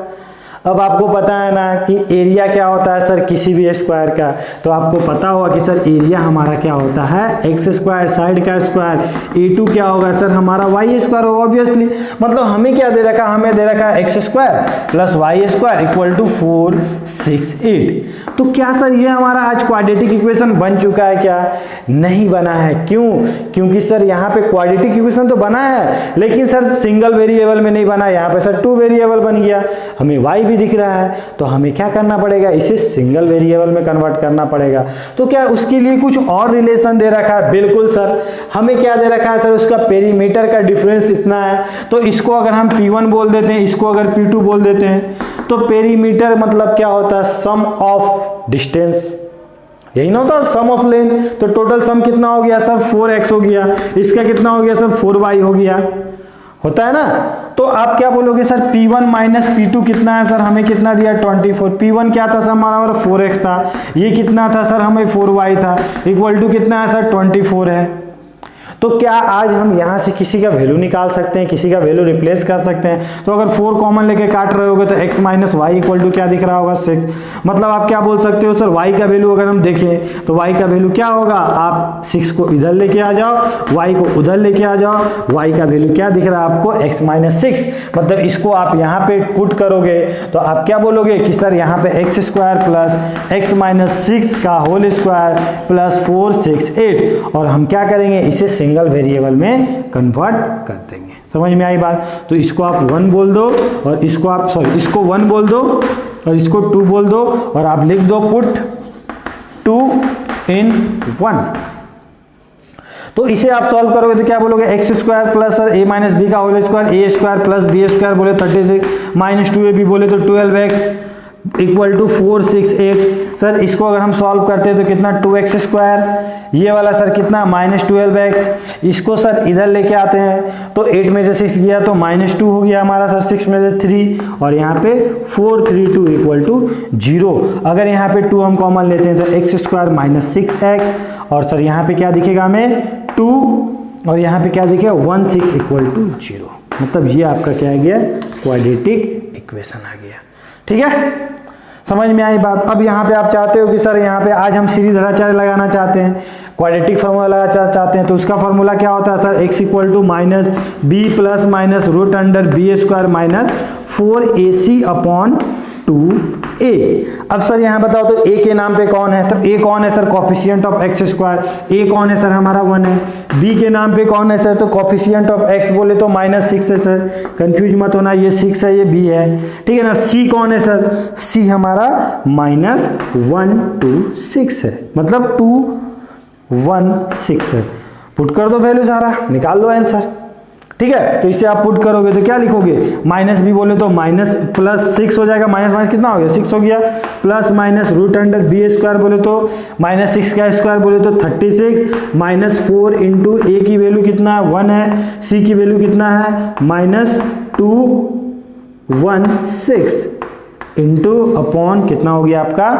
[SPEAKER 1] अब आपको पता है ना कि एरिया क्या होता है सर किसी भी स्क्वायर का, तो आपको पता होगा कि सर एरिया हमारा क्या होता है? एक्स स्क्वायर, साइड का स्क्वायर। A2 क्या होगा सर? हमारा वाई स्क्वायर होगा ऑब्वियसली। मतलब हमें क्या दे रखा? हमें दे रखा है x square plus y square equal to 468। तो क्या सर ये हमारा आज क्वाड्रेटिक इक्वेशन बन चुका है क्या? नहीं बना है। क्यों? क्योंकि सर यहाँ पे क्वाड्रेटिक इक्वेशन तो बना है लेकिन सर सिंगल वेरिएबल में नहीं बना। यहाँ पे सर 2 वेरिएबल बन गया। हमें y भी दिख रहा है, तो हमें क्या करना पड़ेगा, इसे सिंगल वेरिएबल में कन्वर्ट करना पड़ेगा। तो क्या उसके लिए कुछ और रिलेशन दे रखा है? बिल्कुल सर, हमें क्या दे रखा है सर, उसका पेरीमीटर का डिफरेंस इतना है, तो इसको अगर हम P1 बोल देते हैं, इसको अगर P2 बोल देते हैं, तो पेरीमीटर मतलब क्या होता है, सम ऑफ डिस्टेंस, यही ना होता सम ऑफ लेंथ। तो टोटल सम कितना हो गया सर, 4x हो गया, इसका कितना हो गया सर, 4y हो गया, होता है ना। तो आप क्या बोलोगे सर, P1 माइनस P2 कितना है सर, हमें कितना दिया 24। P1 क्या था सर हमारा 4x था, ये कितना था सर, हमें 4y था, इक्वल टू कितना है सर 24 है। तो क्या आज हम यहाँ से किसी का वैल्यू निकाल सकते हैं, किसी का वैल्यू रिप्लेस कर सकते हैं? तो अगर 4 कॉमन लेके काट रहे होगे तो x minus y equal to क्या दिख रहा होगा, 6। मतलब आप क्या बोल सकते हो सर, y का वैल्यू अगर हम देखें तो y का वैल्यू क्या होगा, आप 6 को इधर लेके आ जाओ, y को उधर लेके आ जाओ, y का वैल्यू क्या दिख रहा है आपको, x माइनस 6। मतलब इसको आप यहाँ पे पुट करोगे तो आप क्या बोलोगे कि सर यहाँ पे x square plus x minus 6 का होल स्क्वायर प्लस 4 6 8, और हम क्या करेंगे, इसे सिंगल वेरिएबल में कन्वर्ट कर देंगे। समझ में आई बात? तो इसको आप 1 बोल दो और इसको आप इसको 1 बोल दो और इसको 2 बोल दो, और आप लिख दो पुट 2 in 1। तो इसे आप सॉल्व करोगे तो क्या बोलोगे, एक्स स्क्वायर प्लस सर ए माइनस बी का होल स्क्वायर, ए स्क्वायर प्लस बी स्क्वायर बोले 36 माइनस 2ab बोले तो 12x इक्वल टू 4 6 8। सर इसको अगर हम सॉल्व करते हैं तो कितना 2x स्क्वायर, ये वाला सर कितना माइनस 12x, इसको सर इधर लेके आते हैं तो 8 में से 6 गया तो माइनस 2 हो गया हमारा सर, 6 में से 3, और यहाँ पे 4 3 2 इक्वल टू 0। अगर यहाँ पे 2 हम कॉमन लेते हैं तो एक्स स्क्वायर माइनस 6x, और सर यहाँ पे क्या दिखेगा हमें 2, और यहाँ पे क्या दिखेगा 1 6 इक्वल टू 0। मतलब ये आपका क्या आ गया, क्वाड्रेटिक इक्वेशन आ गया। ठीक है, समझ में आई बात? अब यहाँ पे आप चाहते हो कि सर यहाँ पे आज हम सीरीधराचार्य लगाना चाहते हैं, क्वाड्रेटिक फार्मूला लगाना चाहते हैं, तो उसका फार्मूला क्या होता है sir, x equal to minus b plus minus root under b square minus 4ac upon 2a। अब सर यहाँ बताओ तो a के नाम पे कौन है, तो a कौन है sir, coefficient of x square, a कौन है सर हमारा 1 है। b के नाम पे कौन है सर, तो कॉफिशिएंट ऑफ x बोले तो माइनस 6 है सर, कंफ्यूज मत होना, ये 6 है ये b है, ठीक है ना। c कौन है सर, c हमारा माइनस 1 2 6 है, मतलब 2 1 6 है। पुट कर दो वैल्यू, सारा निकाल लो आंसर। ठीक है, तो इसे आप पुट करोगे तो क्या लिखोगे, माइनस बी बोले तो माइनस प्लस 6 हो जाएगा, माइनस माइनस कितना हो गया 6 हो गया, plus minus root under b square बोले तो माइनस 6 का स्क्वायर बोले तो 36, माइनस 4 इंटू ए की वैल्यू कितना है 1 है, सी की वैल्यू कितना है माइनस 2 1 6 इंटू अपॉन कितना हो गया आपका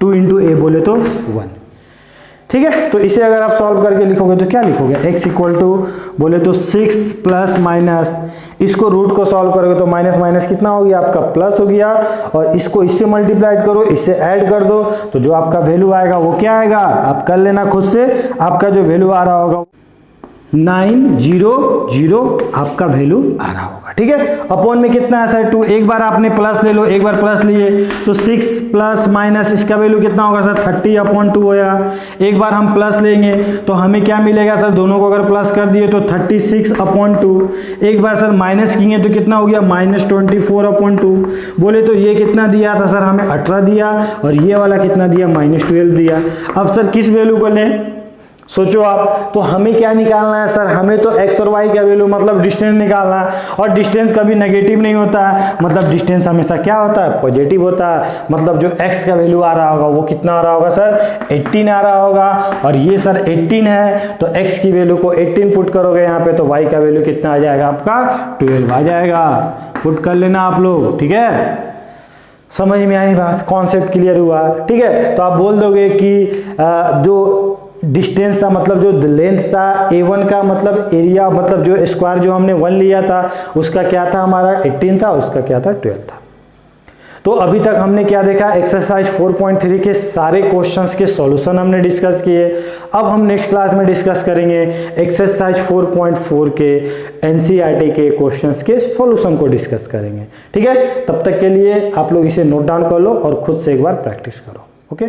[SPEAKER 1] 2 इंटू ए बोले तो 1। ठीक है, तो इसे अगर आप सॉल्व करके लिखोगे तो क्या लिखोगे, x इक्वल टू बोले तो 6 प्लस माइनस, इसको रूट को सॉल्व करोगे तो माइनस माइनस कितना हो गया आपका प्लस हो गया, और इसको इससे मल्टीप्लाइड करो, इससे ऐड कर दो, तो जो आपका वैल्यू आएगा वो क्या आएगा, आप कर लेना खुद से, आपका जो वैल्यू आ रहा होगा 900 आपका वैल्यू आ रहा होगा। ठीक है, अपॉन में कितना है सर 2, एक बार आपने प्लस ले लो, एक बार प्लस लिए तो 6 प्लस माइनस इसका वैल्यू कितना होगा सर 30 अपॉन 2 होगा। एक बार हम प्लस लेंगे तो हमें क्या मिलेगा सर, दोनों को अगर प्लस कर दिए तो 36 अपॉन 2। एक बार सर माइनस किए तो कितना हो गया माइनस 24 अपॉन 2। बोले तो ये कितना दिया था सर हमें 18 दिया, और ये वाला कितना दिया माइनस 12 दिया। अब सर किस वैल्यू को लें, सोचो आप, तो हमें क्या निकालना है सर, हमें तो x और y का वैल्यू मतलब डिस्टेंस निकालना है, और डिस्टेंस कभी नेगेटिव नहीं होता है, मतलब डिस्टेंस हमेशा क्या होता है पॉजिटिव होता है। मतलब जो x का वैल्यू आ रहा होगा वो कितना आ रहा होगा सर 18 आ रहा होगा, और ये सर 18 है तो x की वैल्यू को 18 पुट करोगे यहाँ पे तो y का वैल्यू कितना आ जाएगा आपका 12 आ जाएगा। पुट कर लेना आप लोग, ठीक है, समझ में आई बात, कॉन्सेप्ट क्लियर हुआ। ठीक है, तो आप बोल दोगे कि जो डिस्टेंस था मतलब जो लेंथ था a1 का मतलब एरिया मतलब जो स्क्वायर जो हमने 1 लिया था उसका क्या था हमारा 18 था, उसका क्या था 12 था। तो अभी तक हमने क्या देखा, एक्सरसाइज 4.3 के सारे क्वेश्चंस के सॉल्यूशन हमने डिस्कस किए। अब हम नेक्स्ट क्लास में डिस्कस करेंगे एक्सरसाइज 4.4 के एनसीईआरटी के क्वेश्चंस के सॉल्यूशन को डिस्कस करेंगे। ठीक है, तब तक के लिए आप लोग इसे नोट डाउन कर लो और खुद से एक बार प्रैक्टिस करो। ओके।